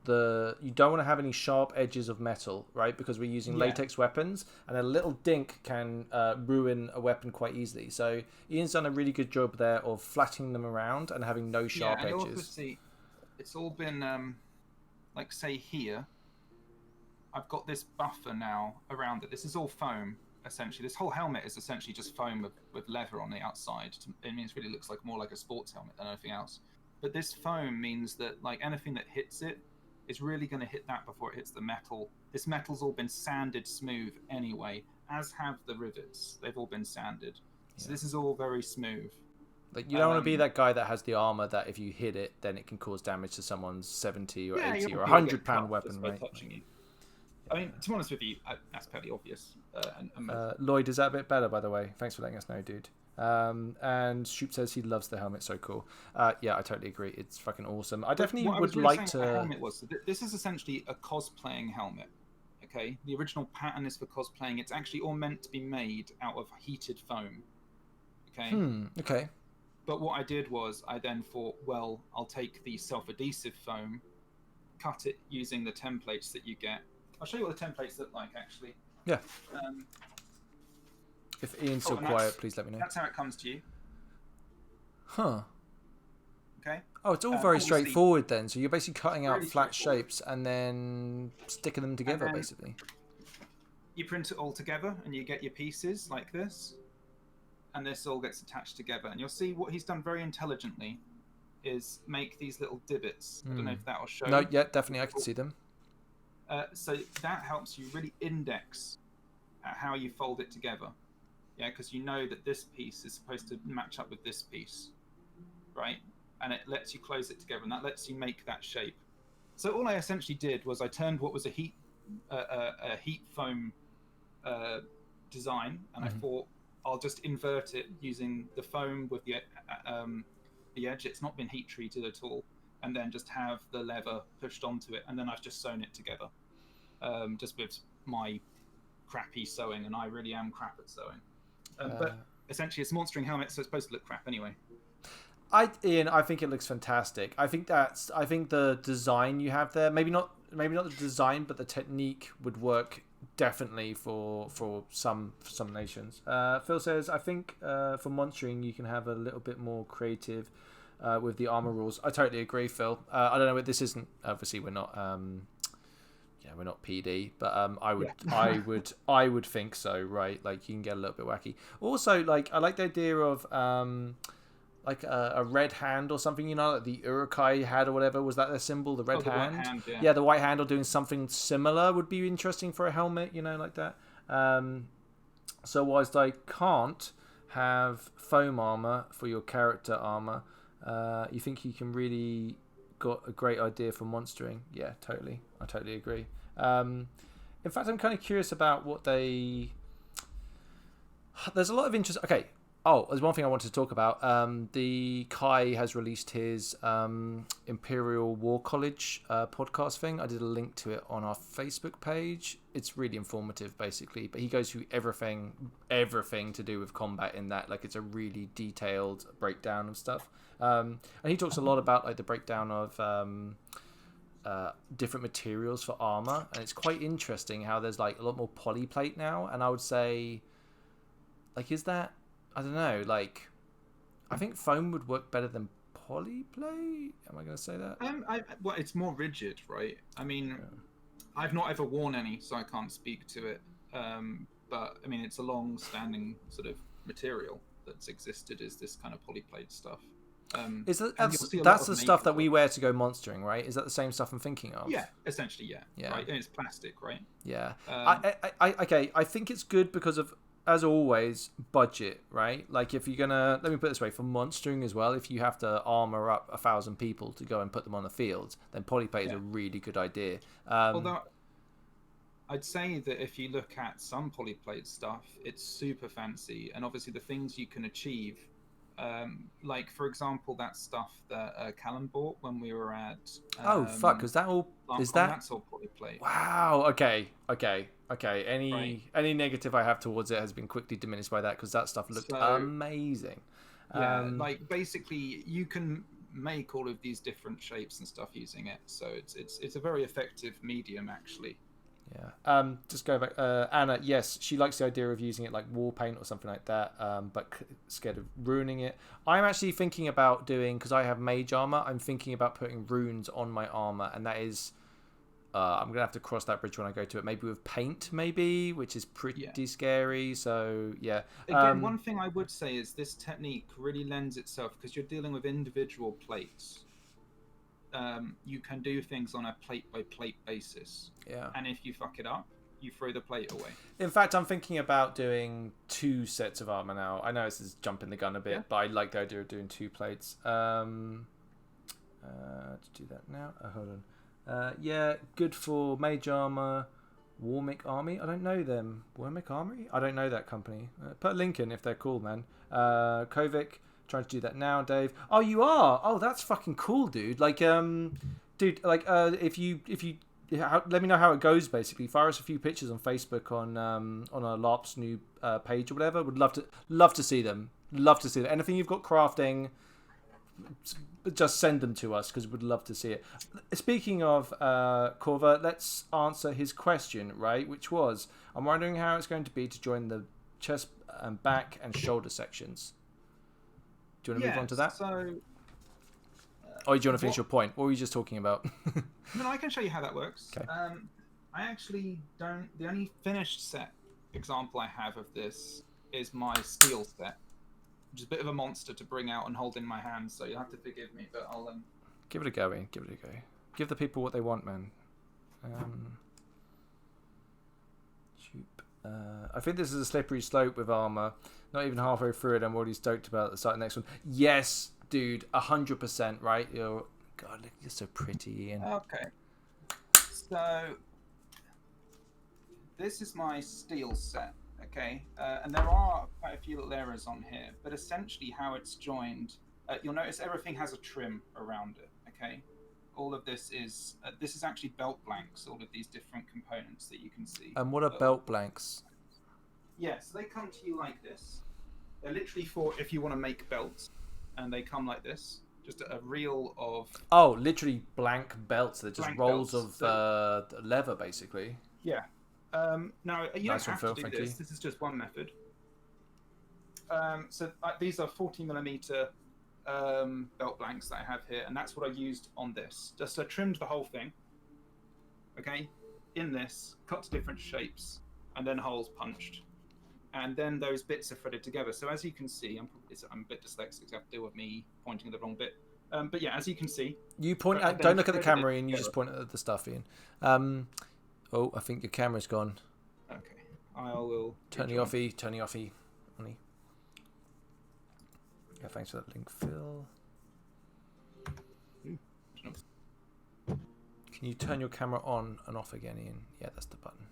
you don't want to have any sharp edges of metal, right? Because we're using latex weapons, and a little dink can ruin a weapon quite easily. So Ian's done a really good job there of flattening them around and having no sharp edges. Also see, it's all been like say here. I've got this buffer now around it. This is all foam essentially. This whole helmet is essentially just foam with leather on the outside. It means it really looks like more like a sports helmet than anything else. But this foam means that like anything that hits it. It's really going to hit that before it hits the metal. This metal's all been sanded smooth anyway, as have the rivets. They've all been sanded. So this is all very smooth. Like you don't want to be that guy that has the armor that if you hit it, then it can cause damage to someone's 70 or 80 or 100-pound weapon, right? Touching you. I mean, to be honest with you, that's fairly obvious. Lloyd, is that a bit better, by the way? Thanks for letting us know, dude. And Shoop says he loves the helmet, so cool. Yeah, I totally agree. It's fucking awesome. I definitely would like to. Helmet was this is essentially a cosplaying helmet. Okay, the original pattern is for cosplaying. It's actually all meant to be made out of heated foam. Okay. Okay. But what I did was I then thought, well, I'll take the self-adhesive foam, cut it using the templates that you get. I'll show you what the templates look like, actually. Yeah. If Ian's still quiet, please let me know. That's how it comes to you. Huh. Okay. Oh, it's all very straightforward then. So you're basically cutting out flat shapes and then sticking them together, basically. You print it all together and you get your pieces like this. And this all gets attached together. And you'll see what he's done very intelligently is make these little divots. I don't know if that will show. No, yeah, definitely I can see them. So that helps you really index how you fold it together. Yeah, because you know that this piece is supposed to match up with this piece, right? And it lets you close it together, and that lets you make that shape. So all I essentially did was I turned what was a heat foam design, and I thought I'll just invert it using the foam with the edge. It's not been heat treated at all, and then just have the leather pushed onto it, and then I've just sewn it together, just with my crappy sewing, and I really am crap at sewing. But essentially, it's a monstering helmet, so it's supposed to look crap anyway. Ian, I think it looks fantastic. I think the design you have there, maybe not the design, but the technique would work definitely for some nations. Phil says, I think for monstering you can have a little bit more creative with the armor rules. I totally agree, Phil. I don't know, this isn't, obviously we're not we're not PD, but I would think so, right? Like you can get a little bit wacky. Also, like I like the idea of like a red hand or something, you know, like the Urukai had or whatever. Was that their symbol, the red hand? White hand, yeah, the white hand, or doing something similar would be interesting for a helmet, you know, like that. So whilst I can't have foam armor for your character armor, you think you can really got a great idea for monstering? Yeah, totally. I totally agree. In fact, I'm kind of curious about what they... There's a lot of interest... Okay. Oh, there's one thing I wanted to talk about. The Kai has released his Imperial War College podcast thing. I did a link to it on our Facebook page. It's really informative, basically. But he goes through everything to do with combat in that. Like, it's a really detailed breakdown of stuff. And he talks a lot about like the breakdown of different materials for armor. And it's quite interesting how there's like a lot more polyplate now. And I would say, like, is that... I don't know, like, I think foam would work better than polyplate. Am I going to say that? Well, it's more rigid, right? I mean, I've not ever worn any, so I can't speak to it. But, I mean, it's a long-standing sort of material that's existed, is this kind of polyplate stuff. That's the stuff that we wear to go monstering, right? Is that the same stuff I'm thinking of? Yeah, essentially, yeah. Right? And it's plastic, right? Yeah. I think it's good because of, as always, budget, right? Like, if you're gonna, let me put it this way, for monstering as well, if you have to armor up 1,000 people to go and put them on the field, then polyplate is a really good idea. Although I'd say that if you look at some polyplate stuff, it's super fancy, and obviously the things you can achieve, like for example that stuff that Callum bought when we were at is that all? That's all polyplate. Wow. Okay. Any negative I have towards it has been quickly diminished by that, because that stuff looked amazing. Yeah, like basically you can make all of these different shapes and stuff using it, so it's a very effective medium actually. Yeah. Just go back. Anna, yes, she likes the idea of using it like wall paint or something like that, but scared of ruining it. I'm actually thinking about doing, because I have mage armor, I'm thinking about putting runes on my armor, and that is, I'm going to have to cross that bridge when I go to it. Maybe with paint, which is pretty scary. So, yeah. Again, one thing I would say is this technique really lends itself, because you're dealing with individual plates. You can do things on a plate-by-plate basis. Yeah. And if you fuck it up, you throw the plate away. In fact, I'm thinking about doing 2 sets of armor now. I know this is jumping the gun a bit, but I like the idea of doing 2 plates. To do that now. Hold on. Yeah, good for mage armor. Warmick Army. I don't know them. Warmick Army? I don't know that company. Put a link in if they're cool, man. Kovic. Trying to do that now, Dave. Oh, you are? Oh, that's fucking cool, dude. Like, dude, like, if you let me know how it goes, basically. Fire us a few pictures on Facebook on a LARP Noobs page or whatever. Would love to see them. Love to see them. Anything you've got crafting, just send them to us, because we'd love to see it. Speaking of Corva, let's answer his question, right? Which was, I'm wondering how it's going to be to join the chest and back and shoulder sections. Do you want to move on to that? So, or do you want to finish your point? What were you just talking about? No, I can show you how that works. Okay. I actually don't... The only finished set example I have of this is my steel set. which is a bit of a monster to bring out and hold in my hand. So you'll have to forgive me, but I'll give it a go, Ian. Give it a go. Give the people what they want, man. I think this is a slippery slope with armor. Not even halfway through it, I'm already stoked about the start of the next one. Yes, dude, 100%. Right? God, look, you're so pretty, Ian. Okay. So this is my steel set. Okay, and there are quite a few little errors on here, but essentially how it's joined, you'll notice everything has a trim around it. Okay, all of this is actually belt blanks. All of these different components that you can see. And what are belt blanks? Yeah, so they come to you like this. They're literally for if you want to make belts, and they come like this. Just a reel of. Oh, literally blank belts. They're just blank rolls belts. of leather, basically. Yeah. Now you Nice don't have one, to Phil, do thank this. you. This is just one method. So these are 40mm belt blanks that I have here, and that's what I used on this. Just I trimmed the whole thing. Okay, in this, cut to different shapes, and then holes punched, and then those bits are threaded together. So as you can see, I'm a bit dyslexic. So you have to deal with me pointing at the wrong bit. But yeah, as you can see, you point at. Don't look at the camera, Ian. You just point at the stuff, Ian. Oh, I think your camera's gone. Okay, I will Turn the offy. Turn the offy. Honey. Yeah, thanks for that link, Phil. Can you turn your camera on and off again, Ian? Yeah, that's the button.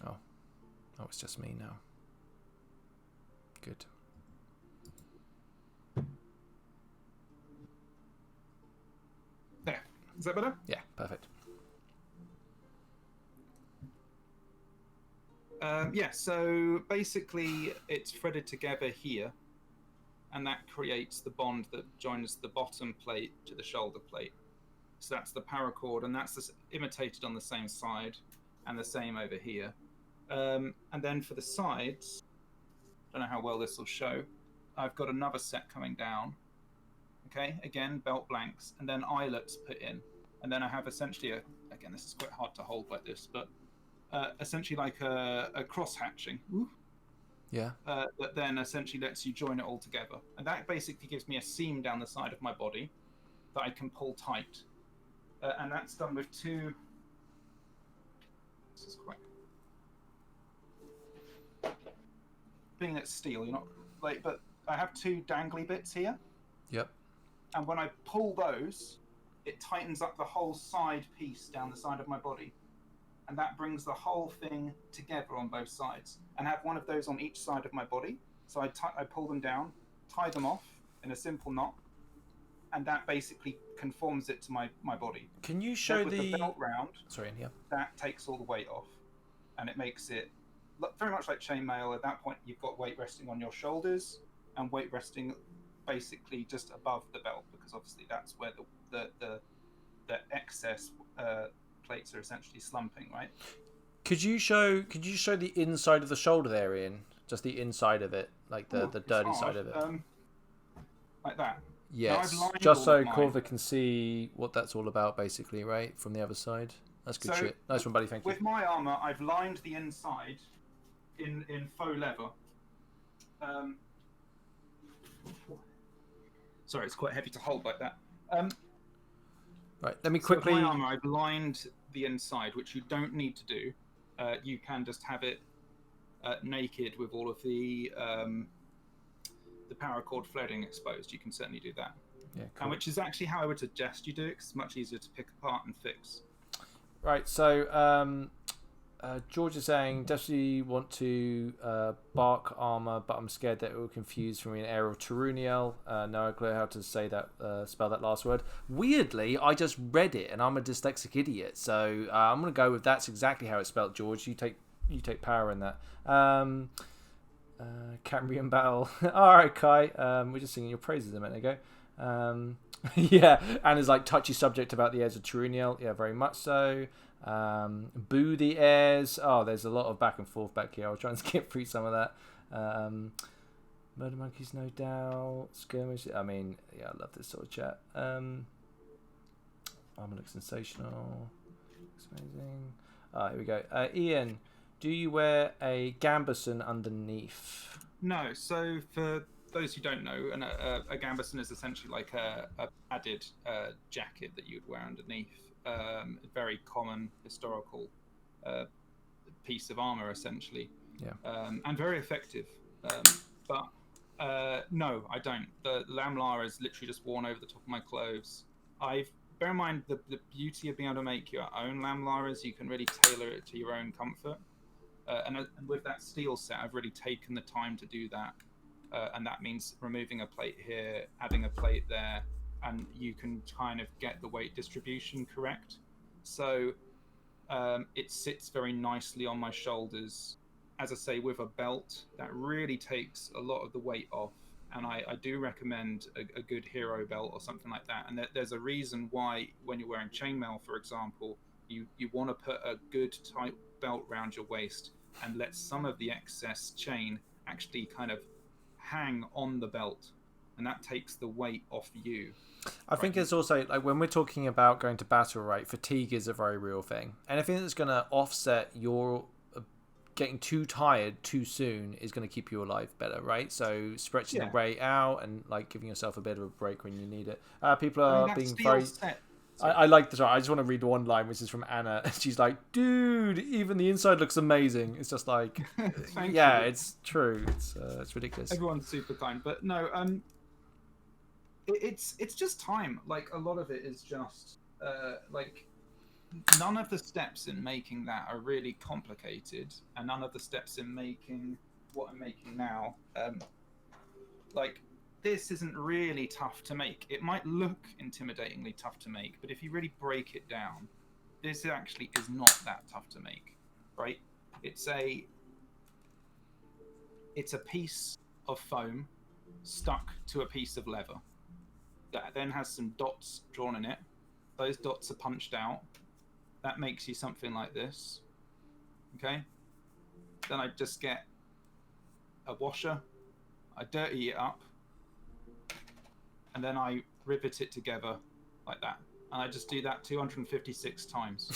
Oh, it's just me now. Good. There. Is that better? Yeah, perfect. Yeah, so basically it's threaded together here, and that creates the bond that joins the bottom plate to the shoulder plate. So that's the paracord, and that's imitated on the same side, and the same over here. And then for the sides, I don't know how well this will show, I've got another set coming down. Okay, again, belt blanks, and then eyelets put in. And then I have essentially again, this is quite hard to hold like this, but essentially like a cross hatching. Yeah. That then essentially lets you join it all together. And that basically gives me a seam down the side of my body that I can pull tight. And that's done with two. This is quite. Being it's steel, you're not like, but I have two dangly bits here. Yep. And when I pull those, it tightens up the whole side piece down the side of my body. And that brings the whole thing together on both sides. And I have one of those on each side of my body. So I pull them down, tie them off in a simple knot, and that basically conforms it to my body. Can you show the belt round? Sorry, yeah. That takes all the weight off, and it makes it very much like chainmail. At that point, you've got weight resting on your shoulders and weight resting basically just above the belt, because obviously that's where the excess plates are essentially slumping, right? Could you show the inside of the shoulder there, Ian? Just the inside of it, like the dirty side of it. Like that. Yes, just so Corva can see what that's all about, basically, right? From the other side. That's good shit. Nice one, buddy. Thank you. With my armor, I've lined the inside in faux leather. Sorry, it's quite heavy to hold like that. Right, let me quickly. So with my armor, I've lined the inside, which you don't need to do. You can just have it naked with all of the paracord threading exposed. You can certainly do that. Yeah, cool. And which is actually how I would suggest you do it, 'cause it's much easier to pick apart and fix. Right, so George is saying, definitely want to bark armor, but I'm scared that it will confuse for me an air of Taruniel. No clue how to say that, spell that last word. Weirdly, I just read it, and I'm a dyslexic idiot, so I'm going to go with that's exactly how it's spelled, George. You take power in that. Cambrian Battle. Alright, Kai. We're just singing your praises a minute ago. Yeah, and it's like touchy subject about the heirs of Taruniel. Yeah, very much so. Boo the heirs. Oh, there's a lot of back and forth back here. I'll try and skip through some of that. Murder monkeys, no doubt. Skirmish. I mean, yeah, I love this sort of chat. Armor looks sensational. Looks amazing. Here we go. Ian, do you wear a gambeson underneath? No. So for those who don't know, a gambeson is essentially like a padded jacket that you'd wear underneath. A very common historical uh, piece of armor, essentially, Yeah. and very effective. But no, I don't. The lamellar is literally just worn over the top of my clothes. I've bear in mind the beauty of being able to make your own lamellar is you can really tailor it to your own comfort. And with that steel set, I've really taken the time to do that. And that means removing a plate here, adding a plate there, and you can kind of get the weight distribution correct. So it sits very nicely on my shoulders. As I say, with a belt, that really takes a lot of the weight off. And I do recommend a good hero belt or something like that. And there's a reason why, when you're wearing chainmail, for example, you want to put a good tight belt around your waist and let some of the excess chain actually kind of hang on the belt. And that takes the weight off you. I think it's also like when we're talking about going to battle, right? Fatigue is a very real thing. Anything that's going to offset your getting too tired too soon is going to keep you alive better, right? So stretching the weight out and like giving yourself a bit of a break when you need it. People are being very. I like this. I just want to read one line, which is from Anna. She's like, "Dude, even the inside looks amazing." It's just like, yeah, you. It's true. It's ridiculous. Everyone's super kind, but no, it's just time. Like a lot of it is just like none of the steps in making that are really complicated, and none of the steps in making what I'm making now, like this isn't really tough to make. It might look intimidatingly tough to make, but if you really break it down, this actually is not that tough to make, right? It's a piece of foam stuck to a piece of leather that then has some dots drawn in it. Those dots are punched out. That makes you something like this. Okay? Then I just get a washer. I dirty it up. And then I rivet it together like that. And I just do that 256 times.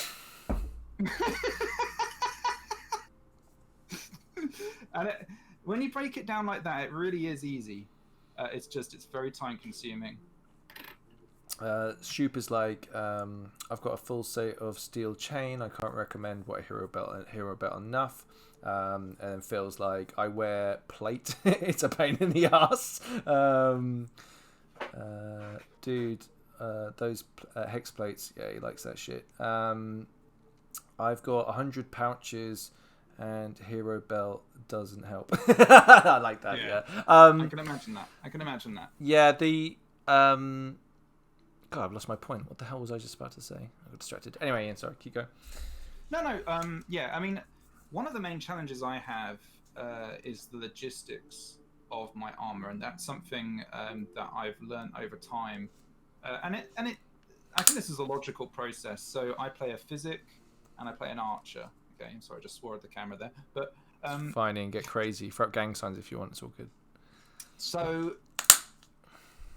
And when you break it down like that, it really is easy. It's very time consuming. Shoop is like, I've got a full set of steel chain. I can't recommend what a hero belt enough. And feels like I wear plate. It's a pain in the ass. Dude, those hex plates. Yeah, he likes that shit. I've got 100 pouches, and hero belt doesn't help. I like that. Yeah. I can imagine that. Yeah. God, I've lost my point. What the hell was I just about to say? I got distracted. Anyway, Ian, sorry, keep going. No. Yeah, I mean, one of the main challenges I have is the logistics of my armor, and that's something that I've learned over time. And I think this is a logical process. So I play a physic and I play an archer. Okay, I'm sorry, I just swore at the camera there. But fine, Ian, get crazy. Throw up gang signs if you want. It's all good. So.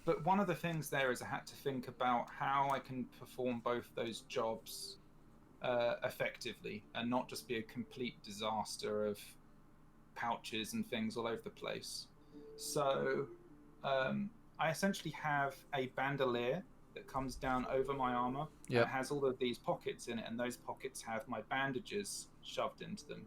But one of the things there is I had to think about how I can perform both those jobs effectively and not just be a complete disaster of pouches and things all over the place. So I essentially have a bandolier that comes down over my armor. Yep. And it has all of these pockets in it, and those pockets have my bandages shoved into them.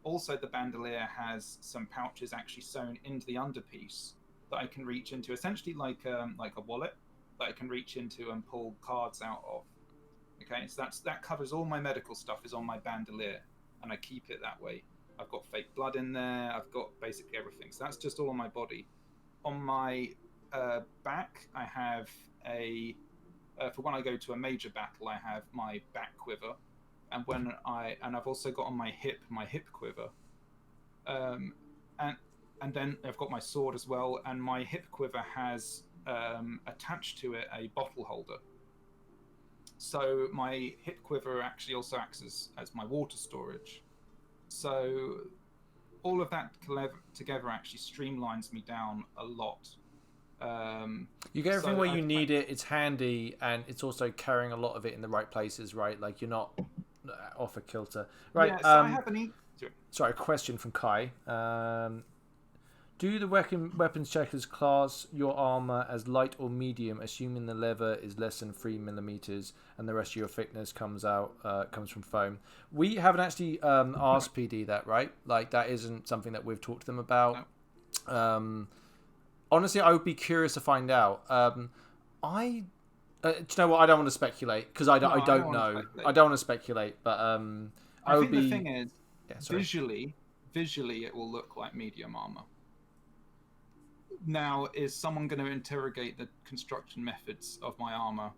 Also, the bandolier has some pouches actually sewn into the underpiece that I can reach into, essentially like a wallet that I can reach into and pull cards out of. Okay, so that covers all my medical stuff is on my bandolier, and I keep it that way. I've got fake blood in there. I've got basically everything. So that's just all on my body. On my back, I have for when I go to a major battle, I have my back quiver, and I've also got on my hip quiver, and then I've got my sword as well, and my hip quiver has attached to it a bottle holder. So my hip quiver actually also acts as my water storage. So all of that together actually streamlines me down a lot. You get everything where you need it. It's handy, and it's also carrying a lot of it in the right places, right? Like you're not off a kilter, right? Yeah, so I have Sorry, a question from Kai. Do the weapons checkers class your armor as light or medium, assuming the leather is less than 3 mm and the rest of your thickness comes from foam? We haven't actually asked PD that, right? Like that isn't something that we've talked to them about. No. Honestly, I would be curious to find out. Do you know what? I don't want to speculate because I don't know. I don't want to speculate, but I think the thing is, visually, it will look like medium armor. Now, is someone going to interrogate the construction methods of my armor?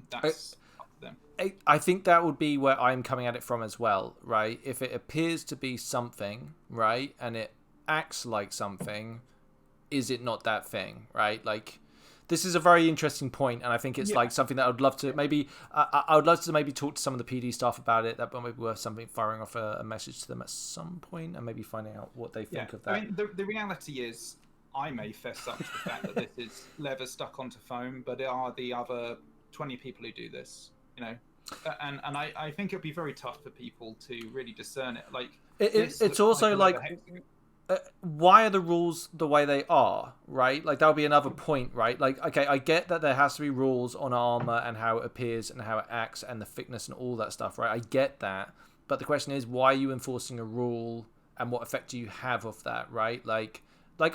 That's up to them. I think that would be where I'm coming at it from as well, right? If it appears to be something, right, and it acts like something, is it not that thing, right? Like, this is a very interesting point, and I think it's like something that I'd love to maybe. I would love to maybe talk to some of the PD staff about it. That might be worth something, firing off a message to them at some point, and maybe finding out what they think of that. I mean, the reality is, I may fess up to the fact that this is leather stuck onto foam, but there are the other 20 people who do this, you know, and I think it'd be very tough for people to really discern it. Like, it's also like. Why are the rules the way they are, right? Like, that'll be another point, right? Like, okay, I get that there has to be rules on armor and how it appears and how it acts and the thickness and all that stuff, right? I get that. But the question is, why are you enforcing a rule and what effect do you have of that, right? Like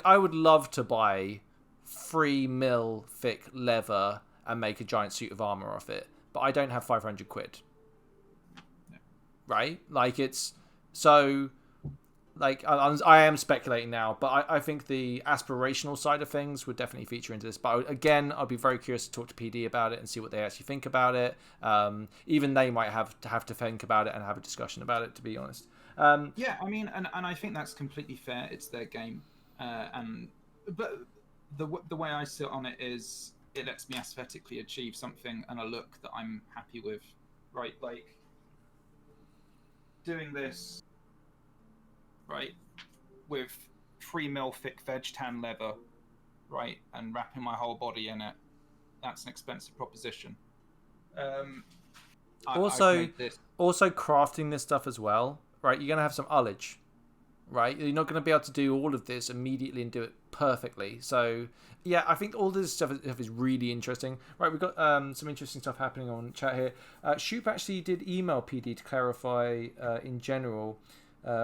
I would love to buy 3 mil thick leather and make a giant suit of armor off it, but I don't have 500 quid. Right? Like, it's so... Like, I am speculating now, but I think the aspirational side of things would definitely feature into this. But again, I'd be very curious to talk to PD about it and see what they actually think about it. Even they might have to think about it and have a discussion about it, to be honest. Yeah, I mean, and I think that's completely fair. It's their game. But the way I sit on it is, it lets me aesthetically achieve something and a look that I'm happy with, right? Like, doing this... right, with 3 mil thick veg tan leather, right, and wrapping my whole body in it, that's an expensive proposition. Also crafting this stuff as well, right? You're going to have some ullage, right? You're not going to be able to do all of this immediately and do it perfectly. So, yeah, I think all this stuff is really interesting. Right, we've got some interesting stuff happening on chat here. Shoop actually did email PD to clarify in general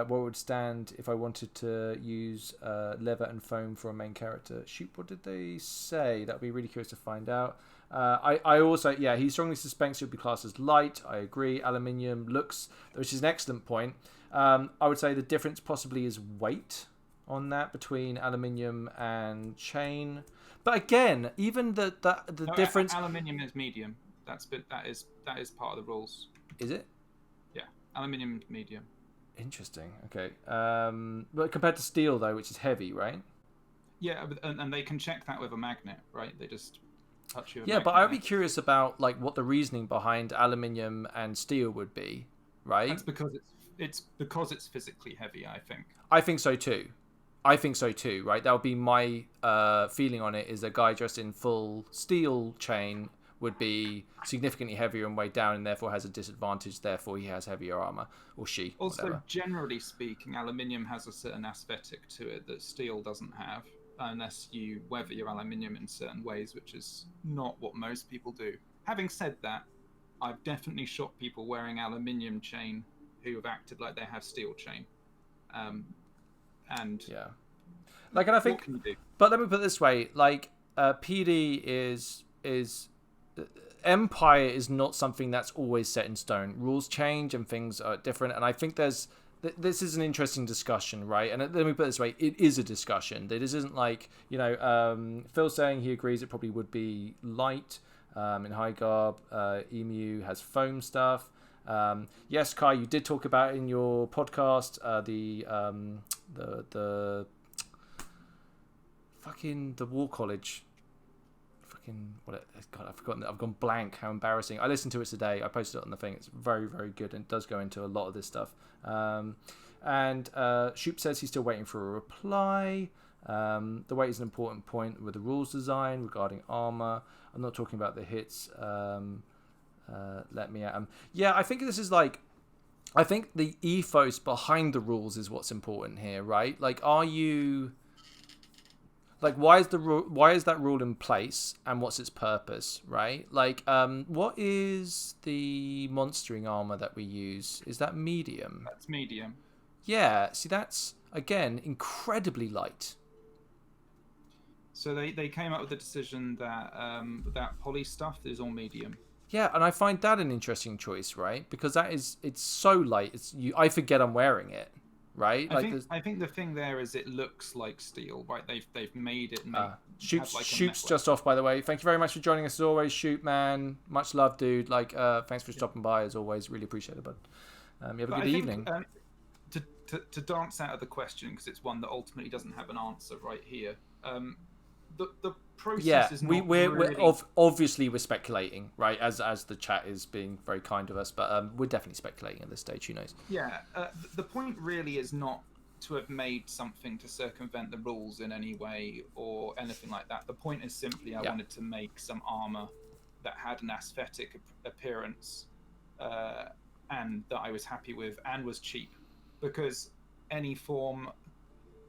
what would stand if I wanted to use leather and foam for a main character. Shoot, what did they say? That would be really curious to find out. I also, he strongly suspects it would be classed as light. I agree. Aluminium looks, which is an excellent point. I would say the difference possibly is weight on that between aluminium and chain. But again, even the difference. Aluminium is medium. That is part of the rules. Is it? Yeah, aluminium medium. Interesting. Okay. But compared to steel, though, which is heavy, right? Yeah, and they can check that with a magnet, right? They just touch you. Yeah, but I'd be curious about like what the reasoning behind aluminium and steel would be, right? That's because it's physically heavy. I think. I think so too. Right? That would be my feeling on it. Is a guy dressed in full steel chain would be significantly heavier and weighed down and therefore has a disadvantage, therefore he has heavier armor, or she. Also, whatever. Generally speaking, aluminium has a certain aesthetic to it that steel doesn't have, unless you weather your aluminium in certain ways, which is not what most people do. Having said that, I've definitely shot people wearing aluminium chain who have acted like they have steel chain. And yeah. Like, and I think, but let me put it this way, like, PD is Empire is not something that's always set in stone. Rules change and things are different. And I think this is an interesting discussion, right? And let me put it this way, it is a discussion. This isn't like, Phil saying he agrees it probably would be light in high garb. Emu has foam stuff. Yes, Kai, you did talk about in your podcast the War College. God, I've forgotten. I've gone blank. How embarrassing! I listened to it today. I posted it on the thing. It's very, very good and it does go into a lot of this stuff. And Shoop says he's still waiting for a reply. The weight is an important point with the rules design regarding armor. I'm not talking about the hits. Let me at 'em. Yeah, I think this is like. I think the ethos behind the rules is what's important here, right? Like, are you like, why is that rule in place, and what's its purpose, right? Like, what is the monstering armor that we use? Is that medium? That's medium. Yeah. See, that's again incredibly light. So they came up with the decision that that poly stuff is all medium. Yeah, and I find that an interesting choice, right? Because it's so light. I forget I'm wearing it, right? I think the thing there is it looks like steel, right? They've made it. Shoots just off, by the way. Thank you very much for joining us as always, Shoot man. Much love, dude. Like, thanks for stopping by as always. Really appreciate it, bud. You have a good evening. To dance out of the question, because it's one that ultimately doesn't have an answer right here. The process is not we're obviously we're speculating, right? As the chat is being very kind of us, but we're definitely speculating at this stage. Who knows? Yeah, the point really is not to have made something to circumvent the rules in any way or anything like that. The point is simply I wanted to make some armor that had an aesthetic appearance and that I was happy with and was cheap, because any form,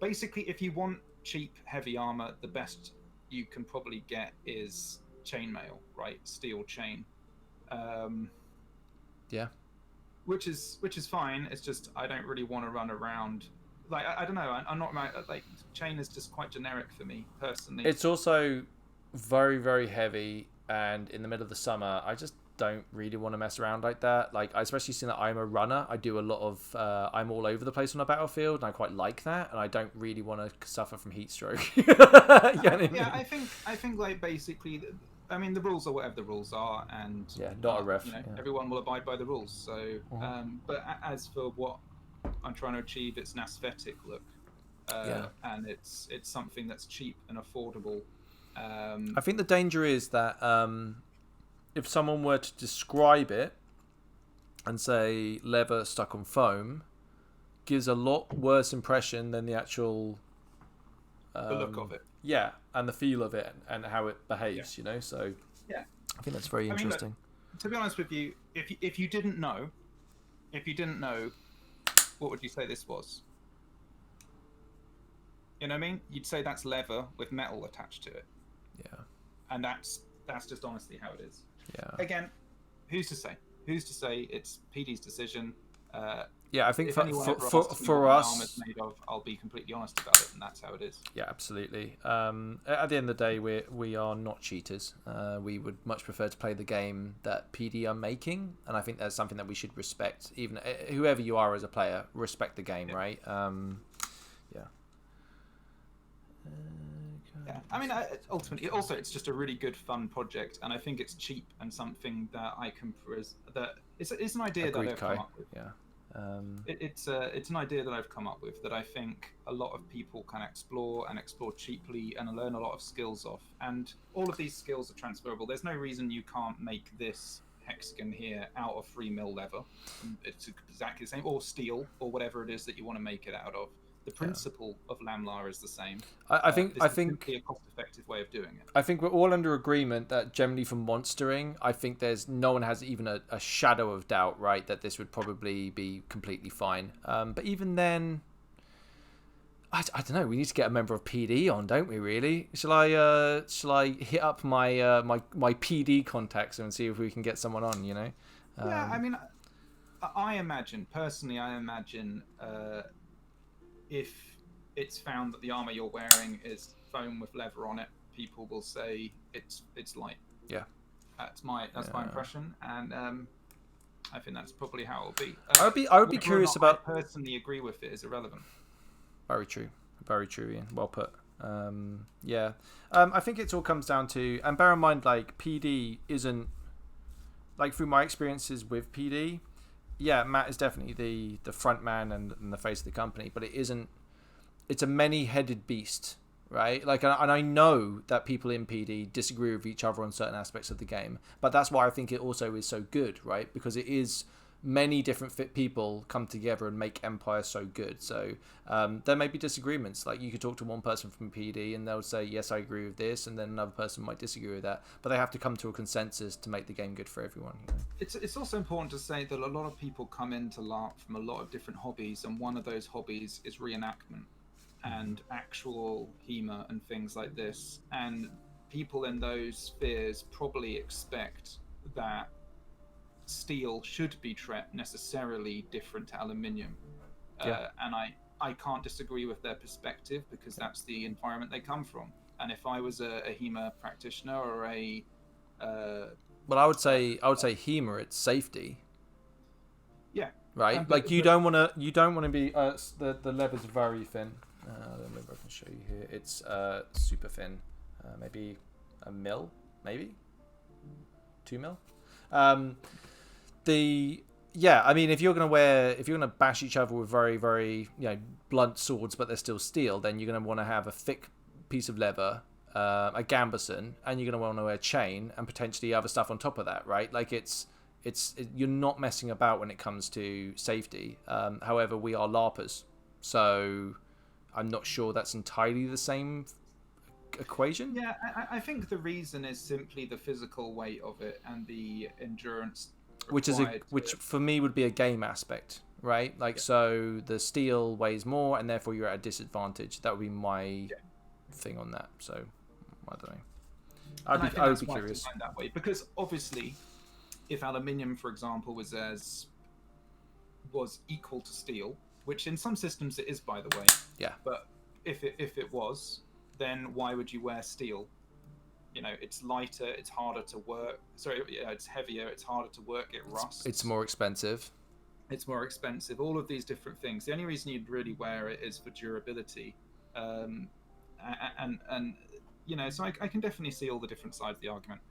basically, if you want cheap heavy armor, the best you can probably get is chainmail, right? Steel chain. Which is fine. It's just I don't really want to run around like I don't know. I'm not like chain is just quite generic for me personally. It's also very, very heavy, and in the middle of the summer, I just don't really want to mess around like that. Like, I especially seeing that I'm a runner, I do a lot of I'm all over the place on a battlefield, and I quite like that, and I don't really want to suffer from heat stroke. I think like basically, I mean, the rules are whatever the rules are, and not a ref. Everyone will abide by the rules. So, but as for what I'm trying to achieve, it's an aesthetic look, and it's something that's cheap and affordable. I think the danger is that if someone were to describe it and say leather stuck on foam, gives a lot worse impression than the actual the look of it. Yeah, and the feel of it and how it behaves, So I think that's very interesting. Look, to be honest with you, if you didn't know, what would you say this was? You know what I mean? You'd say that's leather with metal attached to it. Yeah. And that's just honestly how it is. Yeah. Again, who's to say? It's PD's decision. I think for us, made of, I'll be completely honest about it, and that's how it is. Yeah, absolutely. At the end of the day, we are not cheaters. We would much prefer to play the game that PD are making, and I think that's something that we should respect. Even whoever you are as a player, respect the game, right? Yeah, I mean, ultimately, also, it's just a really good, fun project, and I think it's cheap and something that I can it's an idea that I've come up with. Yeah, it's an idea that I've come up with that I think a lot of people can explore cheaply and learn a lot of skills off, and all of these skills are transferable. There's no reason you can't make this hexagon here out of 3mm leather. It's exactly the same, or steel, or whatever it is that you want to make it out of. The principle of lamellar is the same. I think simply a cost-effective way of doing it. I think we're all under agreement that generally for monstering, I think no one has even a shadow of doubt, right, that this would probably be completely fine. But even then, I don't know. We need to get a member of PD on, don't we? Really? Shall I hit up my my PD contacts and see if we can get someone on? Yeah, I mean, I imagine if it's found that the armor you're wearing is foam with leather on it, people will say it's light. Yeah, that's my impression, and I think that's probably how it'll be. I would be curious about. I personally agree with it is irrelevant. Very true, Ian. Well put. I think it all comes down to, and bear in mind, like, PD isn't, like, through my experiences with PD. Yeah, Matt is definitely the front man and the face of the company, but it isn't. It's a many-headed beast, right? Like, and I know that people in PD disagree with each other on certain aspects of the game, but that's why I think it also is so good, right? Because it is many different fit people come together and make Empire so good. So there may be disagreements. Like, you could talk to one person from PD and they'll say, yes, I agree with this, and then another person might disagree with that, but they have to come to a consensus to make the game good for everyone. It's also important to say that a lot of people come into LARP from a lot of different hobbies, and one of those hobbies is reenactment. and actual HEMA and things like this. And people in those spheres probably expect that steel should be necessarily different to aluminium. And I can't disagree with their perspective, because that's the environment they come from. And if I was a HEMA practitioner or a well, I would say HEMA, it's safety. Yeah. Right. Like you don't want to be. The leather's very thin. Maybe I can show you here. It's super thin. Maybe a mil, maybe 2 mil. I mean, if you're gonna bash each other with very, very blunt swords, but they're still steel, then you're gonna want to have a thick piece of leather, a gambeson, and you're gonna want to wear a chain and potentially other stuff on top of that, right? Like you're not messing about when it comes to safety. However, we are LARPers, so I'm not sure that's entirely the same equation. Yeah, I think the reason is simply the physical weight of it and the endurance, which for me would be a game aspect, right? Like, so the steel weighs more, and therefore you're at a disadvantage. That would be my thing on that. So I don't know. I would be curious that way, because obviously, if aluminium, for example, was equal to steel, which in some systems it is, by the way. Yeah. But if it was, then why would you wear steel? It's lighter, it's harder to work. Sorry, it's heavier, it's harder to work. It rusts. It's more expensive. It's more expensive. All of these different things. The only reason you'd really wear it is for durability. So I can definitely see all the different sides of the argument.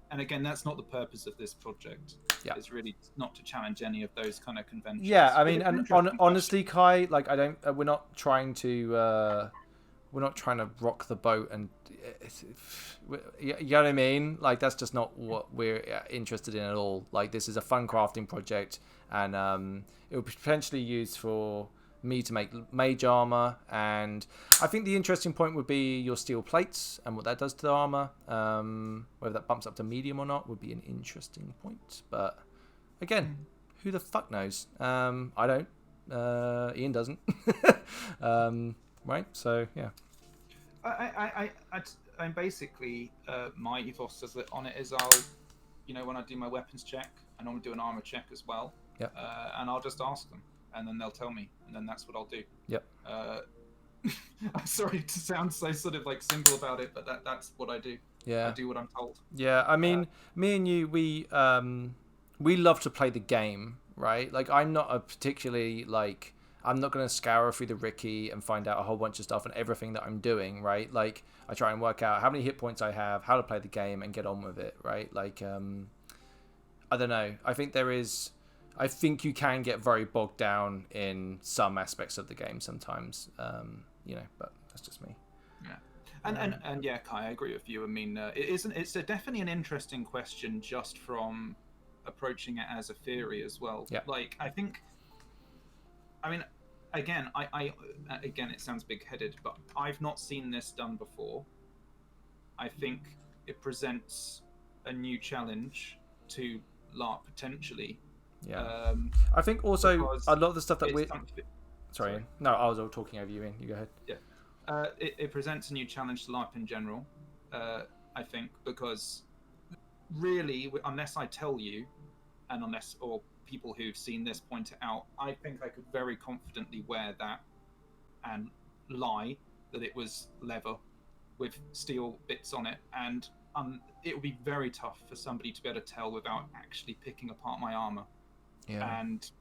And again, that's not the purpose of this project. Yeah. It's really not to challenge any of those kind of conventions. Yeah, I mean, and honestly, Kai, like, we're not trying to rock the boat, and you know what I mean? Like, that's just not what we're interested in at all. Like, this is a fun crafting project, and it will be potentially used for me to make mage armor. And I think the interesting point would be your steel plates and what that does to the armor. Whether that bumps up to medium or not would be an interesting point. But again, who the fuck knows? I don't. Ian doesn't. Right? So yeah. I'm basically my ethos on it is when I do my weapons check, I normally do an armor check as well. Yep. And I'll just ask them, and then they'll tell me, and then that's what I'll do. Yep. I'm sorry to sound so sort of like simple about it, but that's what I do. Yeah. I do what I'm told. Yeah. I mean, me and you, we love to play the game, right? Like, I'm not a particularly like. I'm not going to scour through the Ricky and find out a whole bunch of stuff and everything that I'm doing, right? Like, I try and work out how many hit points I have, how to play the game, and get on with it, right? Like, I don't know. I think you can get very bogged down in some aspects of the game sometimes, but that's just me. Yeah. And yeah, Kai, I agree with you. I mean, it's definitely an interesting question just from approaching it as a theory as well. Yeah. Like, I mean, again, again, it sounds big-headed, but I've not seen this done before. I think it presents a new challenge to LARP potentially. Yeah. I think also a lot of the stuff that Sorry. No, I was all talking over you, Ian. You go ahead. Yeah. It presents a new challenge to LARP in general, I think, because really, unless I tell you, and or people who've seen this point it out, I think I could very confidently wear that and lie that it was leather with steel bits on it, and it would be very tough for somebody to be able to tell without actually picking apart my armor. Yeah. And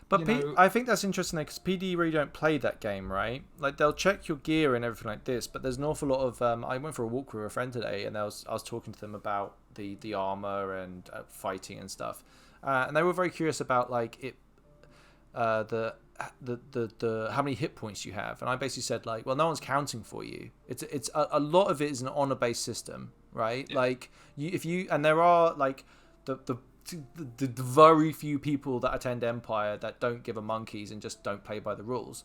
but I think that's interesting because PD really don't play that game, right? Like, they'll check your gear and everything like this, but there's an awful lot of I went for a walk with a friend today, and I was talking to them about the armor and fighting and stuff. And they were very curious about like it, the how many hit points you have, and I basically said like, well, no one's counting for you. It's a lot of it is an honor based system, right? Yeah. Like and there are like the very few people that attend Empire that don't give a monkeys and just don't play by the rules.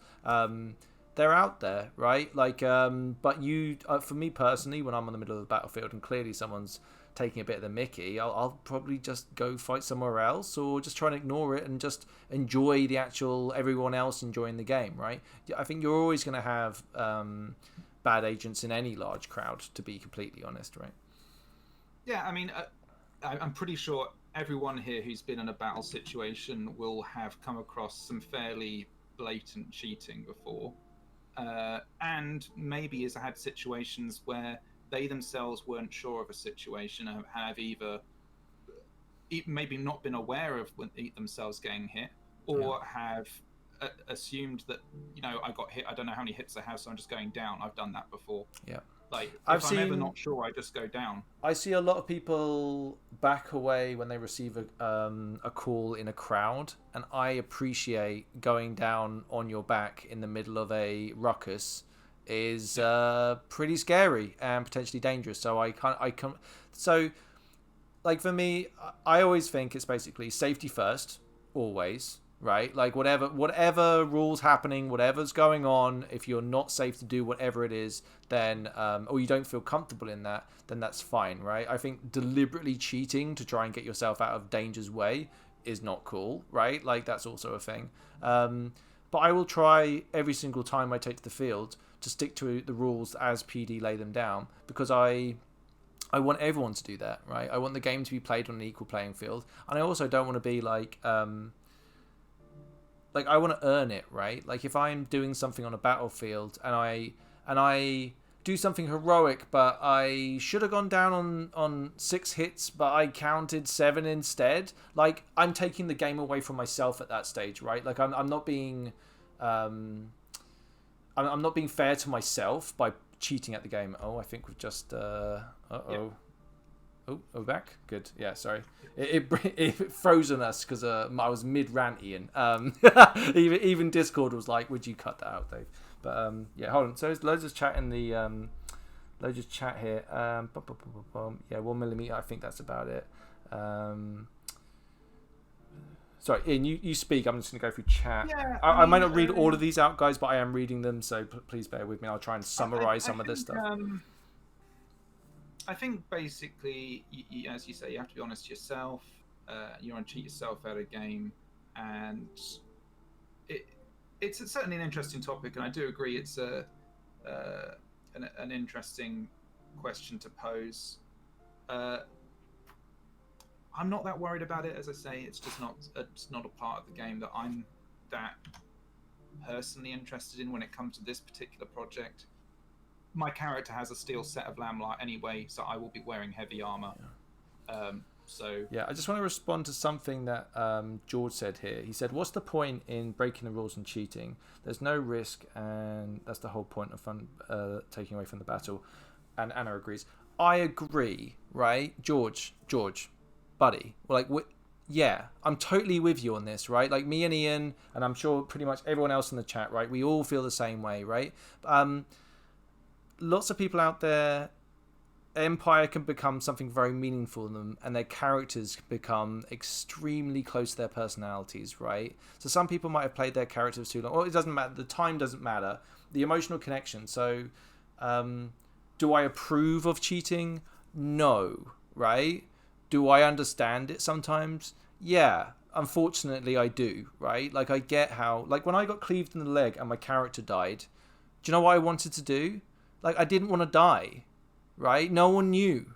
they're out there, right? Like, but you, for me personally, when I'm on the middle of the battlefield and clearly someone's taking a bit of the mickey, I'll probably just go fight somewhere else, or just try and ignore it and just enjoy the actual everyone else enjoying the game, right? I think you're always going to have bad agents in any large crowd, to be completely honest, right? Yeah, I mean, I'm pretty sure everyone here who's been in a battle situation will have come across some fairly blatant cheating before, and maybe has had situations where they themselves weren't sure of a situation, have either maybe not been aware of themselves getting hit, or have assumed that, I got hit, I don't know how many hits I have, so I'm just going down. I've done that before. Yeah. Like, I've if I'm ever not sure, I just go down. I see a lot of people back away when they receive a call in a crowd, and I appreciate going down on your back in the middle of a ruckus is pretty scary and potentially dangerous. So so like for me, I always think it's basically safety first, always. Right, like whatever rules happening, whatever's going on, if you're not safe to do whatever it is, then or you don't feel comfortable in that, then that's fine, right? I think deliberately cheating to try and get yourself out of danger's way is not cool, right? Like that's also a thing. But I will try every single time I take to the field to stick to the rules as PD lay them down, because I want everyone to do that, right? I want the game to be played on an equal playing field, and I also don't want to be like I want to earn it, right? Like if I'm doing something on a battlefield and I do something heroic, but I should have gone down on 6 hits, but I counted 7 instead. Like I'm taking the game away from myself at that stage, right? Like I'm not being I'm not being fair to myself by cheating at the game. Oh, I think we've just Yeah. Oh, we're back? Good. Yeah, sorry. It frozen us because I was mid-rant, Ian. Even Discord was like, would you cut that out, Dave? But yeah, hold on. So there's loads of chat in the... loads of chat here. Yeah, 1 millimeter. I think that's about it. Sorry, Ian, you speak. I'm just going to go through chat. Yeah, I might not read all of these out, guys, but I am reading them, so please bear with me. I'll try and summarize some of this stuff. I think basically, as you say, you have to be honest to yourself. You want to cheat yourself out of a game, and it's certainly an interesting topic, and I do agree it's an interesting question to pose. I'm not that worried about it, as I say. It's just not a part of the game that I'm that personally interested in when it comes to this particular project. My character has a steel set of lamellar anyway, so I will be wearing heavy armor. Yeah, I just want to respond to something that George said here. He said, what's the point in breaking the rules and cheating? There's no risk, and that's the whole point of fun taking away from the battle. And Anna agrees. I agree, right? George, buddy. Like, yeah, I'm totally with you on this, right? Like me and Ian, and I'm sure pretty much everyone else in the chat, right? We all feel the same way, right? Lots of people out there, Empire can become something very meaningful to them, and their characters become extremely close to their personalities, right? So some people might have played their characters too long. Well, it doesn't matter. The time doesn't matter. The emotional connection. So do I approve of cheating? No, right? Do I understand it sometimes? Yeah, unfortunately I do, right? Like I get how, like when I got cleaved in the leg and my character died, do you know what I wanted to do? Like, I didn't want to die, right? No one knew.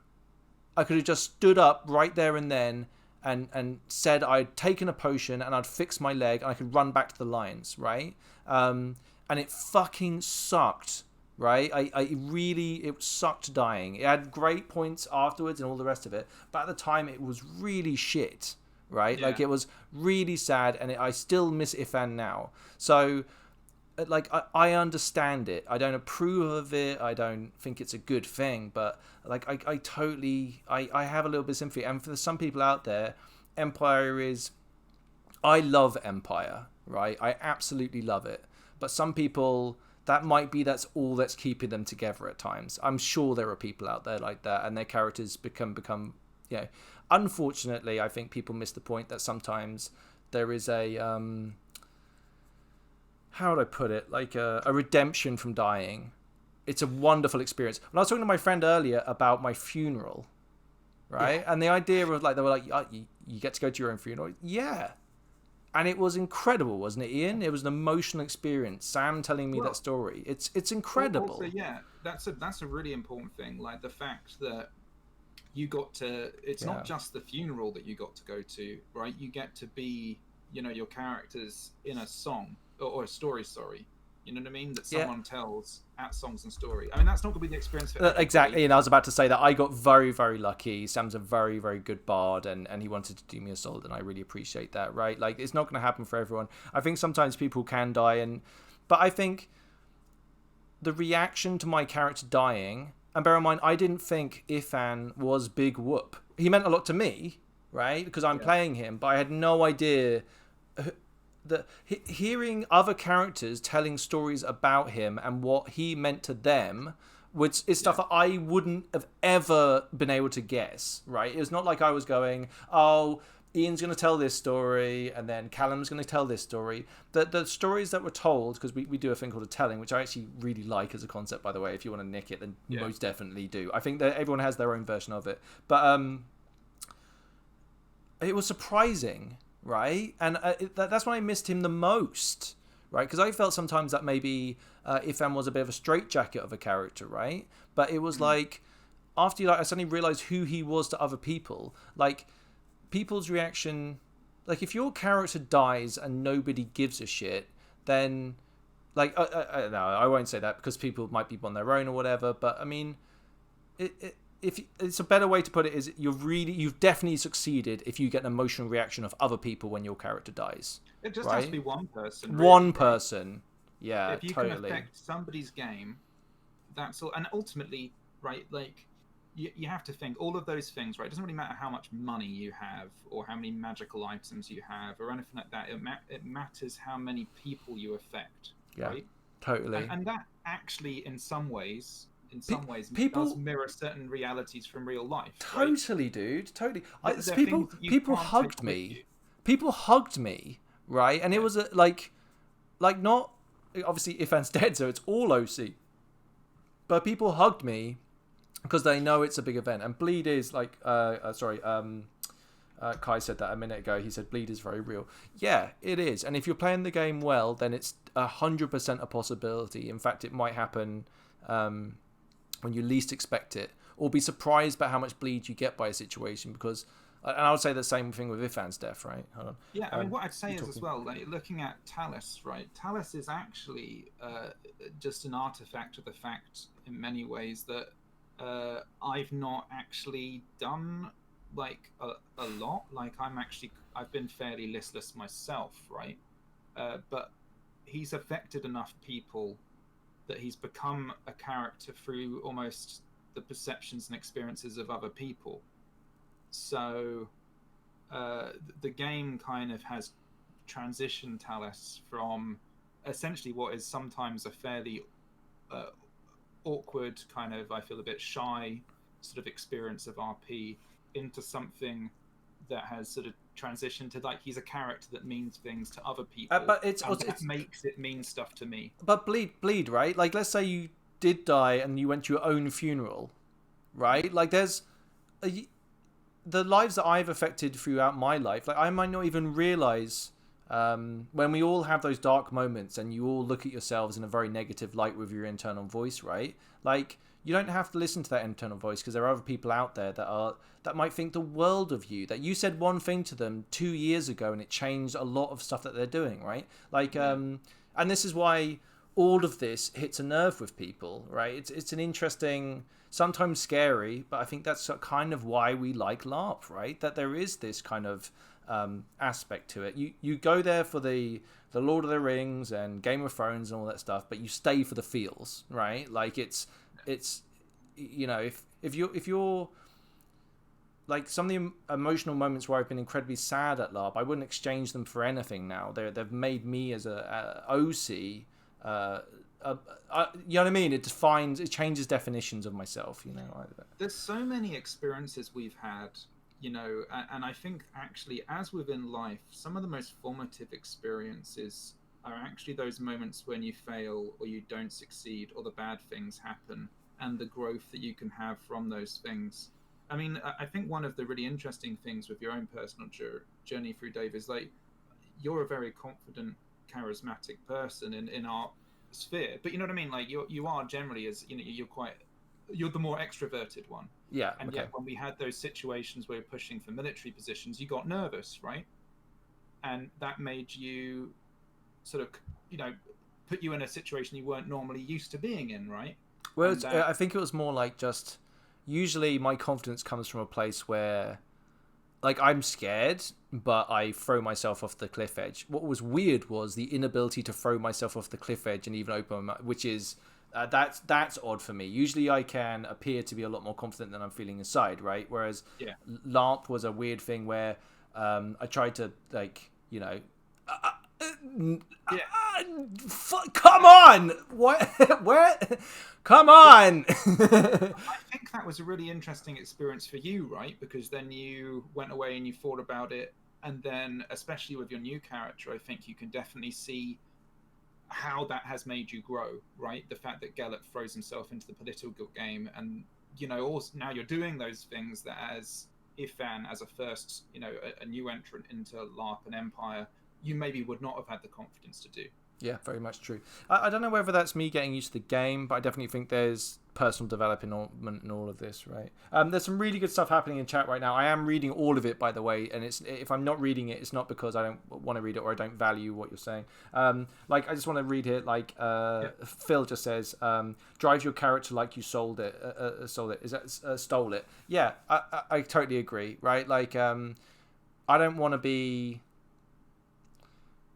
I could have just stood up right there and then and said I'd taken a potion and I'd fix my leg and I could run back to the lines, right? And it fucking sucked, right? It sucked dying. It had great points afterwards and all the rest of it. But at the time, it was really shit, right? Yeah. Like, it was really sad, and I still miss Ifan now. So... like I understand it. I don't approve of it. I don't think it's a good thing, but like I totally I have a little bit of sympathy. And for some people out there, Empire is, I love Empire, right? I absolutely love it. But some people, that's all that's keeping them together at times. I'm sure there are people out there like that, and their characters become unfortunately, I think people miss the point that sometimes there is a how would I put it? Like a redemption from dying. It's a wonderful experience. When I was talking to my friend earlier about my funeral, right? Yeah. And the idea of like, they were like, you get to go to your own funeral. Yeah. And it was incredible, wasn't it, Ian? It was an emotional experience. Sam telling me that Well, story. It's also, incredible. yeah, that's a really important thing. Like the fact that you got to, it's not Yeah. just the funeral that you got to go to, right? You get to be, your characters in a song or a story, sorry. You know what I mean? That Yeah. someone tells at Songs and Story. I mean, that's not going to be the experience for everybody. Exactly, and I was about to say that I got very, very lucky. Sam's a very, very good bard, and he wanted to do me a solid, and I really appreciate that, right? Like, it's not going to happen for everyone. I think sometimes people can die, but I think the reaction to my character dying, and bear in mind, I didn't think Ifan was Big Whoop. He meant a lot to me, right? Because I'm playing him, but I had no idea that hearing other characters telling stories about him and what he meant to them is stuff that I wouldn't have ever been able to guess, right? It was not like I was going, oh, Ian's going to tell this story and then Callum's going to tell this story. The stories that were told, because we do a thing called a telling, which I actually really like as a concept, by the way. If you want to nick it, then most definitely do. I think that everyone has their own version of it. But it was surprising, right? And that's when I missed him the most, right? Because I felt sometimes that maybe Ifan was a bit of a straitjacket of a character, right? But it was like, after I suddenly realized who he was to other people, like, people's reaction, like, if your character dies and nobody gives a shit, then, like, no, I won't say that because people might be on their own or whatever, but I mean, if it's a better way to put it is you've definitely succeeded if you get an emotional reaction of other people when your character dies. It just right? has to be one person. Really, one right? person. Yeah, if you totally. can affect somebody's game, that's all. And ultimately, right, like, you have to think all of those things, right? It doesn't really matter how much money you have or how many magical items you have or anything like that. It matters how many people you affect, right? Totally. And that actually, in some ways, people does mirror certain realities from real life. Totally, right? Dude. Totally. People hugged me. People hugged me, right? And it was like not obviously Ifan's dead, so it's all OC. But people hugged me because they know it's a big event, and bleed is like Kai said that a minute ago. He said bleed is very real. Yeah, it is. And if you're playing the game well, then it's 100% a possibility. In fact, it might happen when you least expect it, or be surprised by how much bleed you get by a situation. Because, and I would say the same thing with Ifan's death, right? Hold on. Yeah, I mean, what I'd say is as well, like, looking at Talus, right? Talus is actually just an artifact of the fact, in many ways, that I've not actually done like a lot. Like, I've been fairly listless myself, right? But he's affected enough people that he's become a character through almost the perceptions and experiences of other people. So the game kind of has transitioned Talus from essentially what is sometimes a fairly awkward kind of, I feel a bit shy sort of experience of RP into something that has sort of transitioned to, like, he's a character that means things to other people, but it makes it mean stuff to me. But bleed, right? Like, let's say you did die and you went to your own funeral, right? Like, there's the lives that I've affected throughout my life. Like, I might not even realize when we all have those dark moments and you all look at yourselves in a very negative light with your internal voice, right? Like, you don't have to listen to that internal voice, because there are other people out there that might think the world of you, that you said one thing to them 2 years ago and it changed a lot of stuff that they're doing, right? Like, and this is why all of this hits a nerve with people, right? It's an interesting, sometimes scary, but I think that's kind of why we like LARP, right? That there is this kind of aspect to it. You go there for the Lord of the Rings and Game of Thrones and all that stuff, but you stay for the feels, right? Like, it's you know, if you're like, some of the emotional moments where I've been incredibly sad at LARP, I wouldn't exchange them for anything now. They've made me as a OC. You know what I mean? It changes definitions of myself. You know, there's so many experiences we've had, you know, and I think actually, as within life, some of the most formative experiences are actually those moments when you fail or you don't succeed or the bad things happen and the growth that you can have from those things. I mean, I think one of the really interesting things with your own personal journey through Dave is like you're a very confident, charismatic person in our sphere, but you know what I mean. Like you are generally as you know you're the more extroverted one. Yeah. And Okay. yet, when we had those situations where you're pushing for military positions, you got nervous, right? And that made you sort of, put you in a situation you weren't normally used to being in, right? Well, And that, I think it was more like just usually my confidence comes from a place where like I'm scared, but I throw myself off the cliff edge. What was weird was the inability to throw myself off the cliff edge and even open my, which is that's odd for me. Usually I can appear to be a lot more confident than I'm feeling inside, right? Whereas yeah, LARP was a weird thing where I tried to like yeah. come on, what where come on. I think that was a really interesting experience for you, right? Because then you went away and you thought about it, and then especially with your new character, I think you can definitely see how that has made you grow, right? The fact that Gellert throws himself into the political game, and also now you're doing those things that as Ifan, as a first, a new entrant into LARP and Empire, you maybe would not have had the confidence to do. Yeah, very much true. I don't know whether that's me getting used to the game, but I definitely think there's personal development in all of this, right? There's some really good stuff happening in chat right now. I am reading all of it, by the way, and if I'm not reading it, it's not because I don't want to read it or I don't value what you're saying. Like, I just want to read it. Like, Phil just says, drive your character like you sold it. Sold it. Is that stole it? Yeah, I totally agree, right? Like, I don't want to be...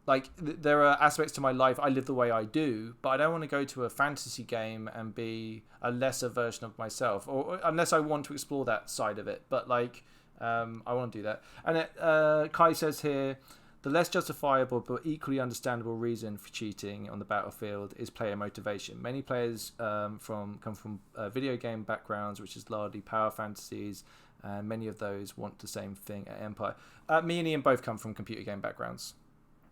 Like, there are aspects to my life I live the way I do, but I don't want to go to a fantasy game and be a lesser version of myself, or unless I want to explore that side of it. But like, I want to do that. And Kai says here, the less justifiable but equally understandable reason for cheating on the battlefield is player motivation. Many players come from video game backgrounds, which is largely power fantasies, and many of those want the same thing at Empire. Me and Ian both come from computer game backgrounds.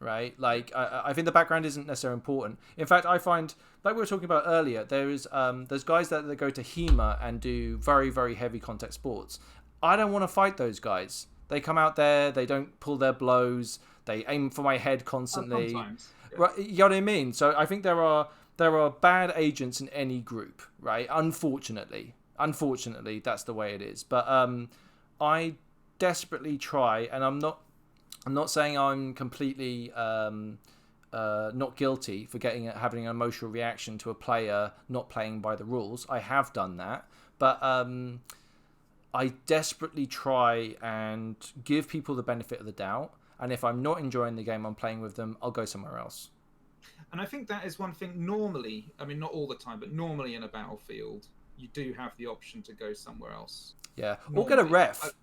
Right, like I think the background isn't necessarily important. In fact, I find, like we were talking about earlier, there's guys that go to HEMA and do very, very heavy contact sports. I don't want to fight those guys. They come out there, they don't pull their blows, they aim for my head constantly. Sometimes, yeah. Right, you know what I mean? So I think there are bad agents in any group, right? Unfortunately, that's the way it is. But I desperately try, and I'm not saying I'm completely not guilty for having an emotional reaction to a player not playing by the rules. I have done that, but I desperately try and give people the benefit of the doubt. And if I'm not enjoying the game I'm playing with them, I'll go somewhere else. And I think that is one thing normally, I mean, not all the time, but normally in a battlefield, you do have the option to go somewhere else. Yeah, Normally.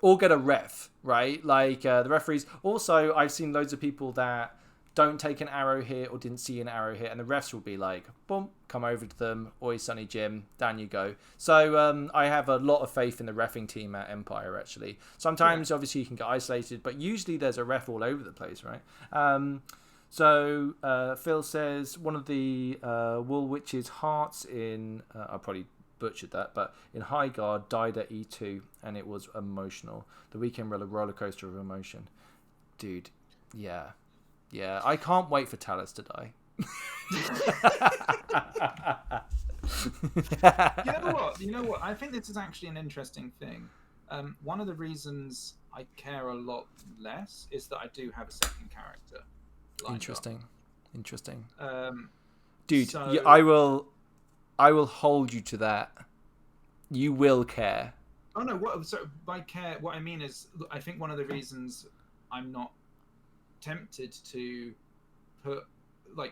or get a ref, right? Like the referees. Also, I've seen loads of people that don't take an arrow hit or didn't see an arrow hit, and the refs will be like, boom, come over to them, oi, Sonny Jim, down you go. So I have a lot of faith in the reffing team at Empire, actually. Sometimes, obviously, you can get isolated, but usually there's a ref all over the place, right? So Phil says, one of the Woolwich's hearts in... I'll probably butchered that, but in High Guard died at E2 and it was emotional. The weekend roller coaster of emotion. Dude, yeah. I can't wait for Talos to die. You know what? I think this is actually an interesting thing. One of the reasons I care a lot less is that I do have a second character. Interesting. Dude, so... I will hold you to that. You will care. Oh no! By care, what I mean is, I think one of the reasons I'm not tempted to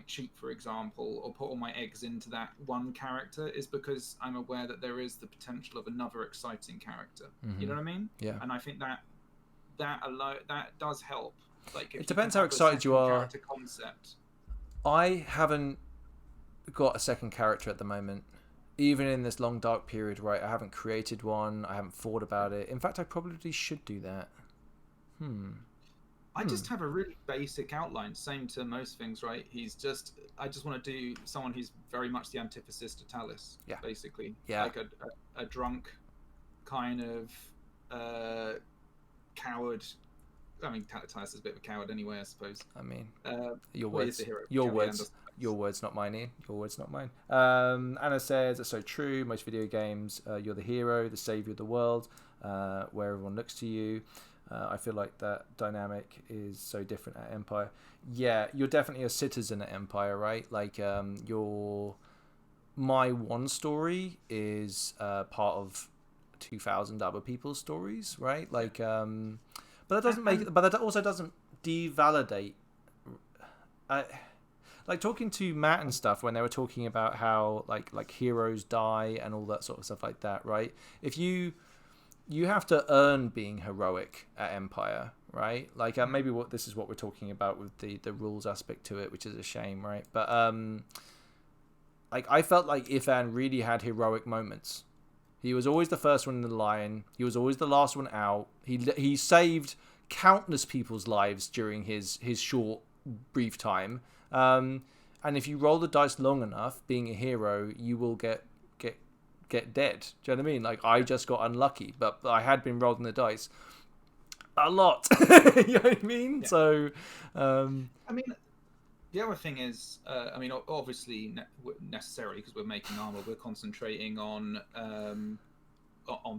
cheat, for example, or put all my eggs into that one character is because I'm aware that there is the potential of another exciting character. Mm-hmm. You know what I mean? Yeah. And I think that does help. Like, it depends how excited you are. Character concept. I haven't got a second character at the moment. Even in this long dark period, right? I haven't created one. I haven't thought about it. In fact, I probably should do that. I just have a really basic outline, same to most things, right? I just want to do someone who's very much the antithesis to Talus, Yeah. basically. Yeah. Like a drunk kind of coward. I mean, Talus is a bit of a coward anyway, I suppose. I mean, your words, the hero. your words, your words, not mine, Ian. Your words, not mine. Anna says, that's so true. Most video games, you're the hero, the savior of the world, where everyone looks to you. I feel like that dynamic is so different at Empire. Yeah, you're definitely a citizen at Empire, right? Like, my one story is part of 2,000 other people's stories, right? Like, but that doesn't but that also doesn't devalidate. Like talking to Matt and stuff when they were talking about how like heroes die and all that sort of stuff like that, right? If you have to earn being heroic at Empire, right? Like maybe this is what we're talking about with the rules aspect to it, which is a shame, right? But like I felt like Ifan really had heroic moments. He was always the first one in the line. He was always the last one out. He saved countless people's lives during his short, brief time. And if you roll the dice long enough, being a hero, you will get dead. Do you know what I mean? Like I just got unlucky, but I had been rolling the dice a lot. You know what I mean? Yeah. So, I mean, the other thing is, I mean, obviously, necessarily because we're making armor, we're concentrating on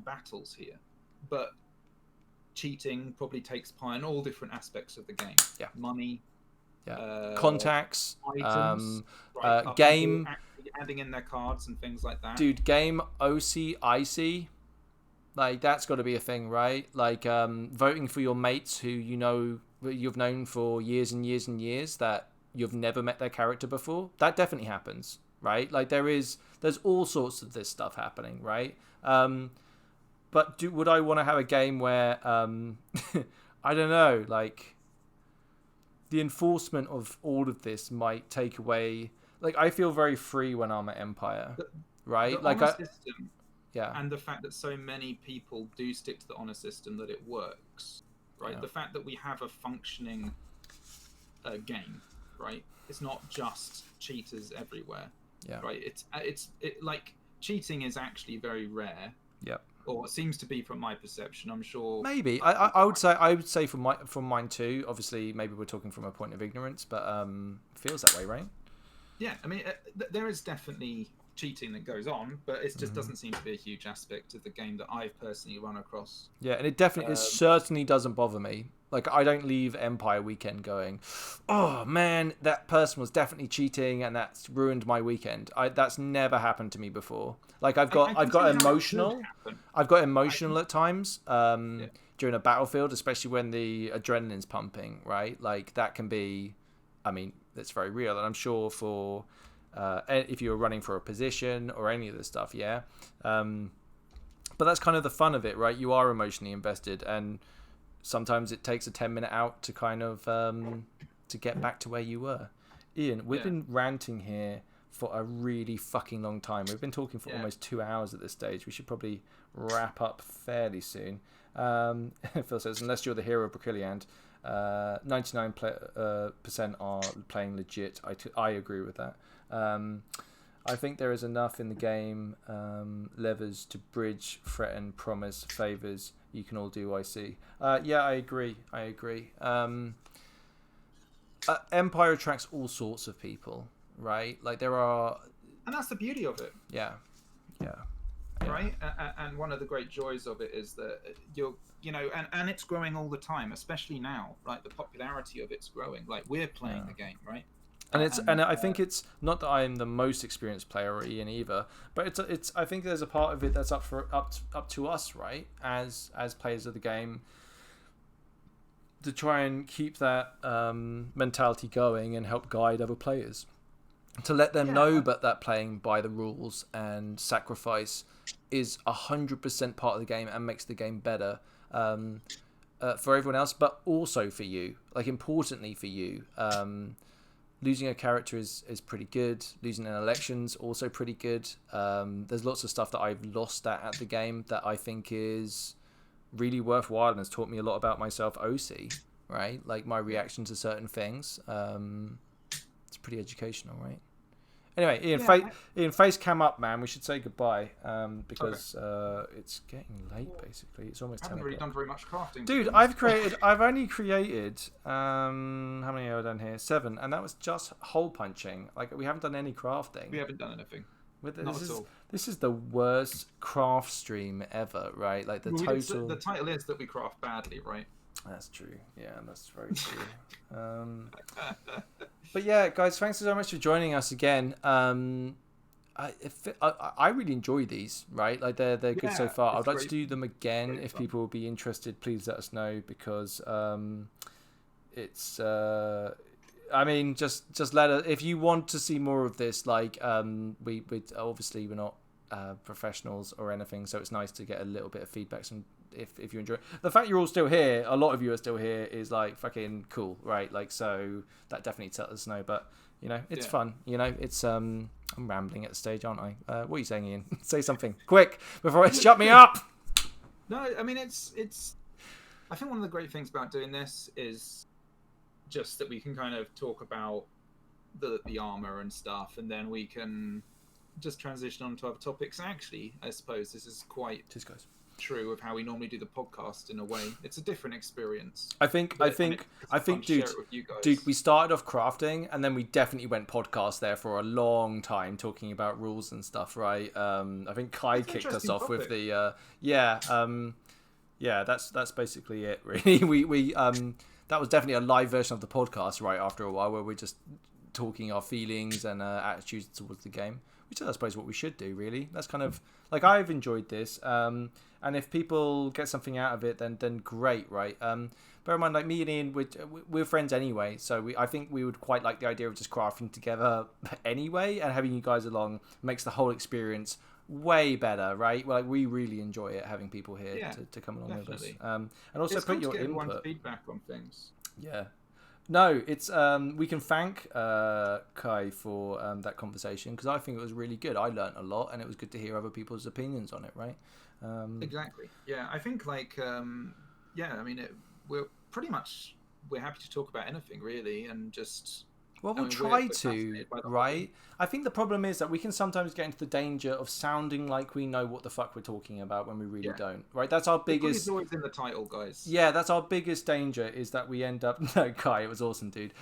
battles here, but cheating probably takes part in all different aspects of the game. Yeah, money. Yeah, contacts, items, game, adding in their cards and things like that. Dude, game OC, IC, like that's got to be a thing, right? Like voting for your mates who you've known for years and years and years that you've never met their character before. That definitely happens, right? Like there's all sorts of this stuff happening, right? But would I want to have a game where I don't know, like the enforcement of all of this might take away. Like I feel very free when I'm at Empire, right? The like honor system, yeah, and the fact that so many people do stick to the honor system, that it works, right? Yeah. The fact that we have a functioning game, right? It's not just cheaters everywhere, yeah, right? It's like cheating is actually very rare. Yep. Or it seems to be from my perception. I'm sure. Maybe I would say from mine too. Obviously, maybe we're talking from a point of ignorance, but feels that way, right? Yeah, I mean, there is definitely cheating that goes on, but it just doesn't seem to be a huge aspect of the game that I've personally run across. Yeah, and it certainly doesn't bother me. Like, I don't leave Empire weekend going, oh man, that person was definitely cheating and that's ruined my weekend. That's never happened to me before. Like, I've got emotional. I've got emotional at times during a battlefield, especially when the adrenaline's pumping, right? Like, that can be, I mean, that's very real. And I'm sure for, if you're running for a position or any of this stuff, yeah. But that's kind of the fun of it, right? You are emotionally invested, and sometimes it takes a 10-minute out to kind of to get back to where you were. Ian, we've been ranting here for a really fucking long time. We've been talking for almost 2 hours at this stage. We should probably wrap up fairly soon. Phil says, unless you're the hero of Brocilliand, 99% are playing legit. I agree with that. I think there is enough in the game levers to bridge, threaten, promise, favors. You can all do, I see. Yeah, I agree. Empire attracts all sorts of people, right? Like there are... And that's the beauty of it. Yeah. Right? And one of the great joys of it is that and it's growing all the time, especially now. Like the popularity of it's growing. Like we're playing the game, right? And I think it's not that I'm the most experienced player or Ian either, but it's I think there's a part of it that's up to us, right, as players of the game, to try and keep that mentality going and help guide other players, to let them know that playing by the rules and sacrifice is 100% part of the game and makes the game better for everyone else, but also for you. Like importantly for you. Losing a character is pretty good. Losing an election's also pretty good. There's lots of stuff that I've lost at the game that I think is really worthwhile and has taught me a lot about myself, OC. right? Like my reaction to certain things. It's pretty educational, right? Anyway, Ian, face cam up, man. We should say goodbye because it's getting late. Basically, it's almost 10 I haven't really o'clock. done very much crafting. Dude, I've only created how many have I done here? 7, and that was just hole punching. Like we haven't done any crafting. We haven't done anything. This is the worst craft stream ever, right? Like the total. The title is that we craft badly, right? That's true. Yeah, that's very true. But yeah, guys, thanks so much for joining us again. I really enjoy these, right? Like they're good so far. I'd like to do them again if people would be interested. Please let us know because it's. I mean, just let us if you want to see more of this. Like we obviously we're not professionals or anything, so it's nice to get a little bit of feedback. If you enjoy it. The fact you're all still here, a lot of you are still here, is like fucking cool, right? Like, so that definitely tells us no, but you know, it's fun, you know, it's I'm rambling at the stage, aren't I? What are you saying, Ian? Say something quick before it shut me up. No, I mean it's I think one of the great things about doing this is just that we can kind of talk about the armor and stuff, and then we can just transition on to other topics. And actually, I suppose this is quite true of how we normally do the podcast in a way. It's a different experience. I think, dude, we started off crafting and then we definitely went podcast there for a long time talking about rules and stuff, right? I think Kai kicked us off with the that's basically it, really. We that was definitely a live version of the podcast right after a while where we're just talking our feelings and attitudes towards the game, which is, I suppose, what we should do, really. That's kind of like, I've enjoyed this, and if people get something out of it, then great, right? Bear in mind, like me and Ian, we're friends anyway, so I think we would quite like the idea of just crafting together anyway, and having you guys along makes the whole experience way better, right? Well, like we really enjoy it having people here to come along with us, and also it's put cool your to get input. Feedback on things. Yeah. No, it's we can thank Kai for that conversation because I think it was really good. I learnt a lot, and it was good to hear other people's opinions on it. Right? Exactly. Yeah, I think like I mean, we're happy to talk about anything really, and just. Well, we'll try to, right? I think the problem is that we can sometimes get into the danger of sounding like we know what the fuck we're talking about when we really don't, right? That's our biggest... It's always in the title, guys. Yeah, that's our biggest danger, is that we end up... No, Kai, it was awesome, dude.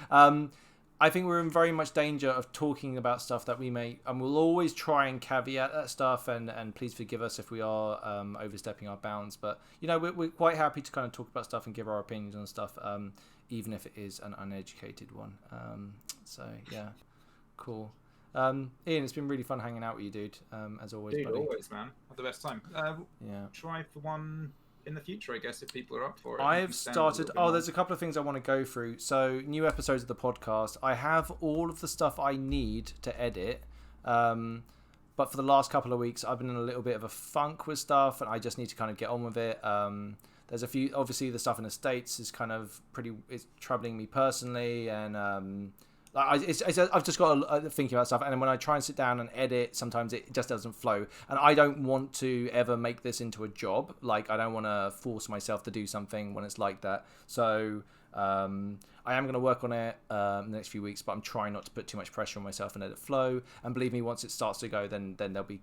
I think we're in very much danger of talking about stuff that we may... And we'll always try and caveat that stuff, and please forgive us if we are overstepping our bounds. But, you know, we're quite happy to kind of talk about stuff and give our opinions on stuff, even if it is an uneducated one. So yeah, cool. Ian, it's been really fun hanging out with you, dude. As always, dude, buddy. Always, man. Have the best time. Try for one in the future, I guess, if people are up for it. I've started. There's a couple of things I want to go through. So new episodes of the podcast. I have all of the stuff I need to edit. But for the last couple of weeks, I've been in a little bit of a funk with stuff, and I just need to kind of get on with it. There's a few, obviously the stuff in the States is kind of it's troubling me personally, and I've just got to think about stuff, and then when I try and sit down and edit, sometimes it just doesn't flow, and I don't want to ever make this into a job. Like, I don't want to force myself to do something when it's like that. So I am going to work on it in the next few weeks, but I'm trying not to put too much pressure on myself and let it flow. And believe me, once it starts to go, then there'll be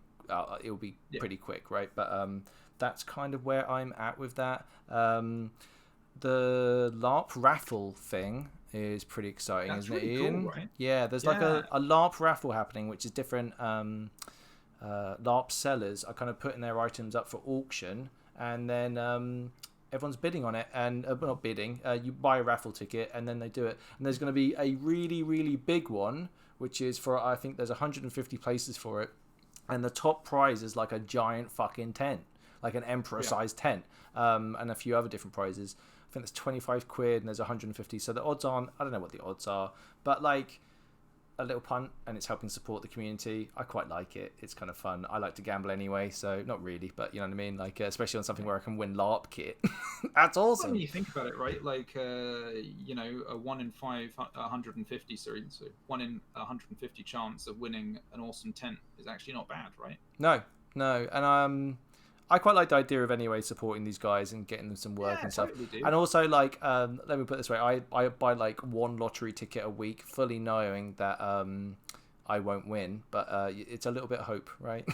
it'll be pretty quick, right? But that's kind of where I'm at with that. The LARP raffle thing is pretty exciting, that's isn't really it, Ian? cool, right? Yeah, there's like a LARP raffle happening, which is different. LARP sellers are kind of putting their items up for auction, and then everyone's bidding on it, and not bidding. You buy a raffle ticket, and then they do it. And there's going to be a really, really big one, which is for, I think there's 150 places for it, and the top prize is like a giant fucking tent, like an emperor-sized tent, and a few other different prizes. I think there's 25 quid and there's 150. So the odds aren't, I don't know what the odds are, but like a little punt, and it's helping support the community. I quite like it. It's kind of fun. I like to gamble anyway, so not really, but you know what I mean? Like, especially on something where I can win LARP kit. That's awesome. When you think about it, right? Like, you know, a 1 in 550, so 1 in 150 chance of winning an awesome tent is actually not bad, right? No. And I quite like the idea of anyway supporting these guys and getting them some work Yeah, and stuff. totally do. And also, like, let me put it this way: I buy like one lottery ticket a week, fully knowing that I won't win, but it's a little bit of hope, right?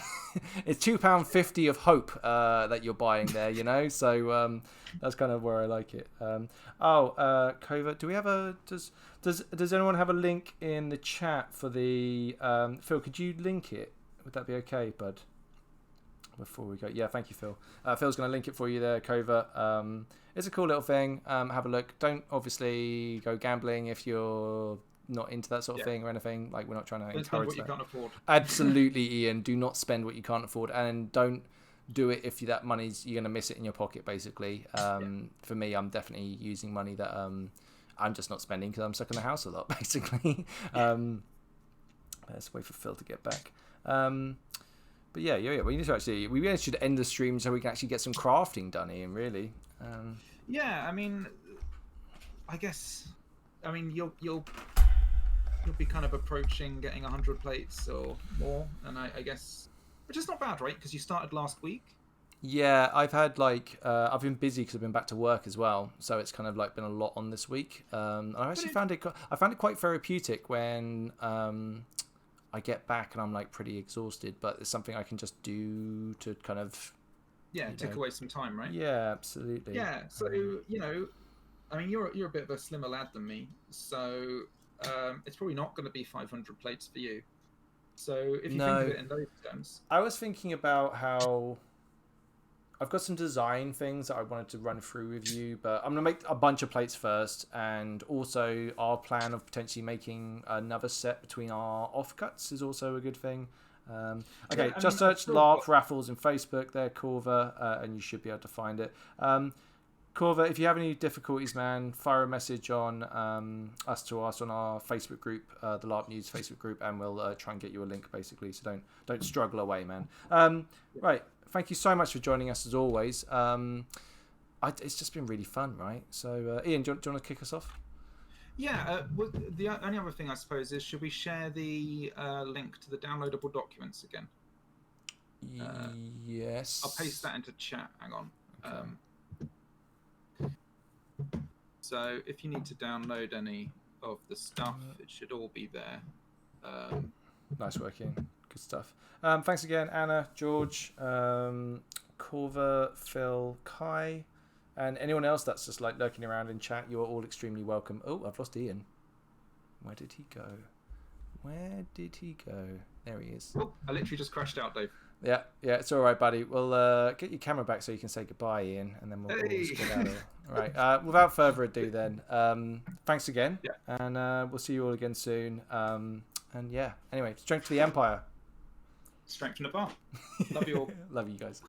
It's £2.50 of hope that you're buying there, you know. So that's kind of where I like it. Covert, do we have a does anyone have a link in the chat for the Phil? Could you link it? Would that be okay, bud? Before we go, yeah, thank you, Phil. Phil's going to link it for you there, Covert. It's a cool little thing. Have a look. Don't obviously go gambling if you're not into that sort of thing or anything. Like, we're not trying to Don't spend encourage what you that. can't afford. Absolutely, Ian. Do not spend what you can't afford, and don't do it if that money's you're going to miss it in your pocket. Basically, for me, I'm definitely using money that I'm just not spending because I'm stuck in the house a lot. Basically, let's wait for Phil to get back. But yeah. We need to we should end the stream so we can actually get some crafting done, Ian. Really. Yeah, I mean, I guess, I mean, you'll be kind of approaching getting 100 plates or more, and I guess, which is not bad, right? Because you started last week. Yeah, I've had like I've been busy because I've been back to work as well, so it's kind of like been a lot on this week. And I actually found it quite therapeutic when I get back and I'm like pretty exhausted, but it's something I can just do to kind of take away some time, right? Yeah, absolutely. Yeah, so I mean, you're a bit of a slimmer lad than me, so it's probably not going to be 500 plates for you. So if you think of it in those terms, I was thinking about how I've got some design things that I wanted to run through with you, but I'm going to make a bunch of plates first, and also our plan of potentially making another set between our offcuts is also a good thing. Okay, just search LARP raffles in Facebook there, Corva, and you should be able to find it. Corva, if you have any difficulties, man, fire a message on us on our Facebook group, the LARP Noobs Facebook group, and we'll try and get you a link, basically. So don't struggle away, man. Right, thank you so much for joining us as always. It's just been really fun, right? So, Ian, do you want to kick us off? Yeah. The only other thing I suppose is, should we share the link to the downloadable documents again? Yes. I'll paste that into chat. Hang on. Okay. So if you need to download any of the stuff, it should all be there. Nice work, Ian. Good stuff. Thanks again, Anna, George, Corva, Phil, Kai, and anyone else that's just like lurking around in chat. You're all extremely welcome. Oh, I've lost Ian. Where did he go? There he is. Oh, I literally just crashed out, Dave. Yeah, it's all right, buddy. We'll get your camera back so you can say goodbye, Ian, and then we'll get out of here. All right. Without further ado, then, thanks again, and we'll see you all again soon. And yeah, anyway, strength to the Empire. Strength in the bar. Love you all. Love you guys.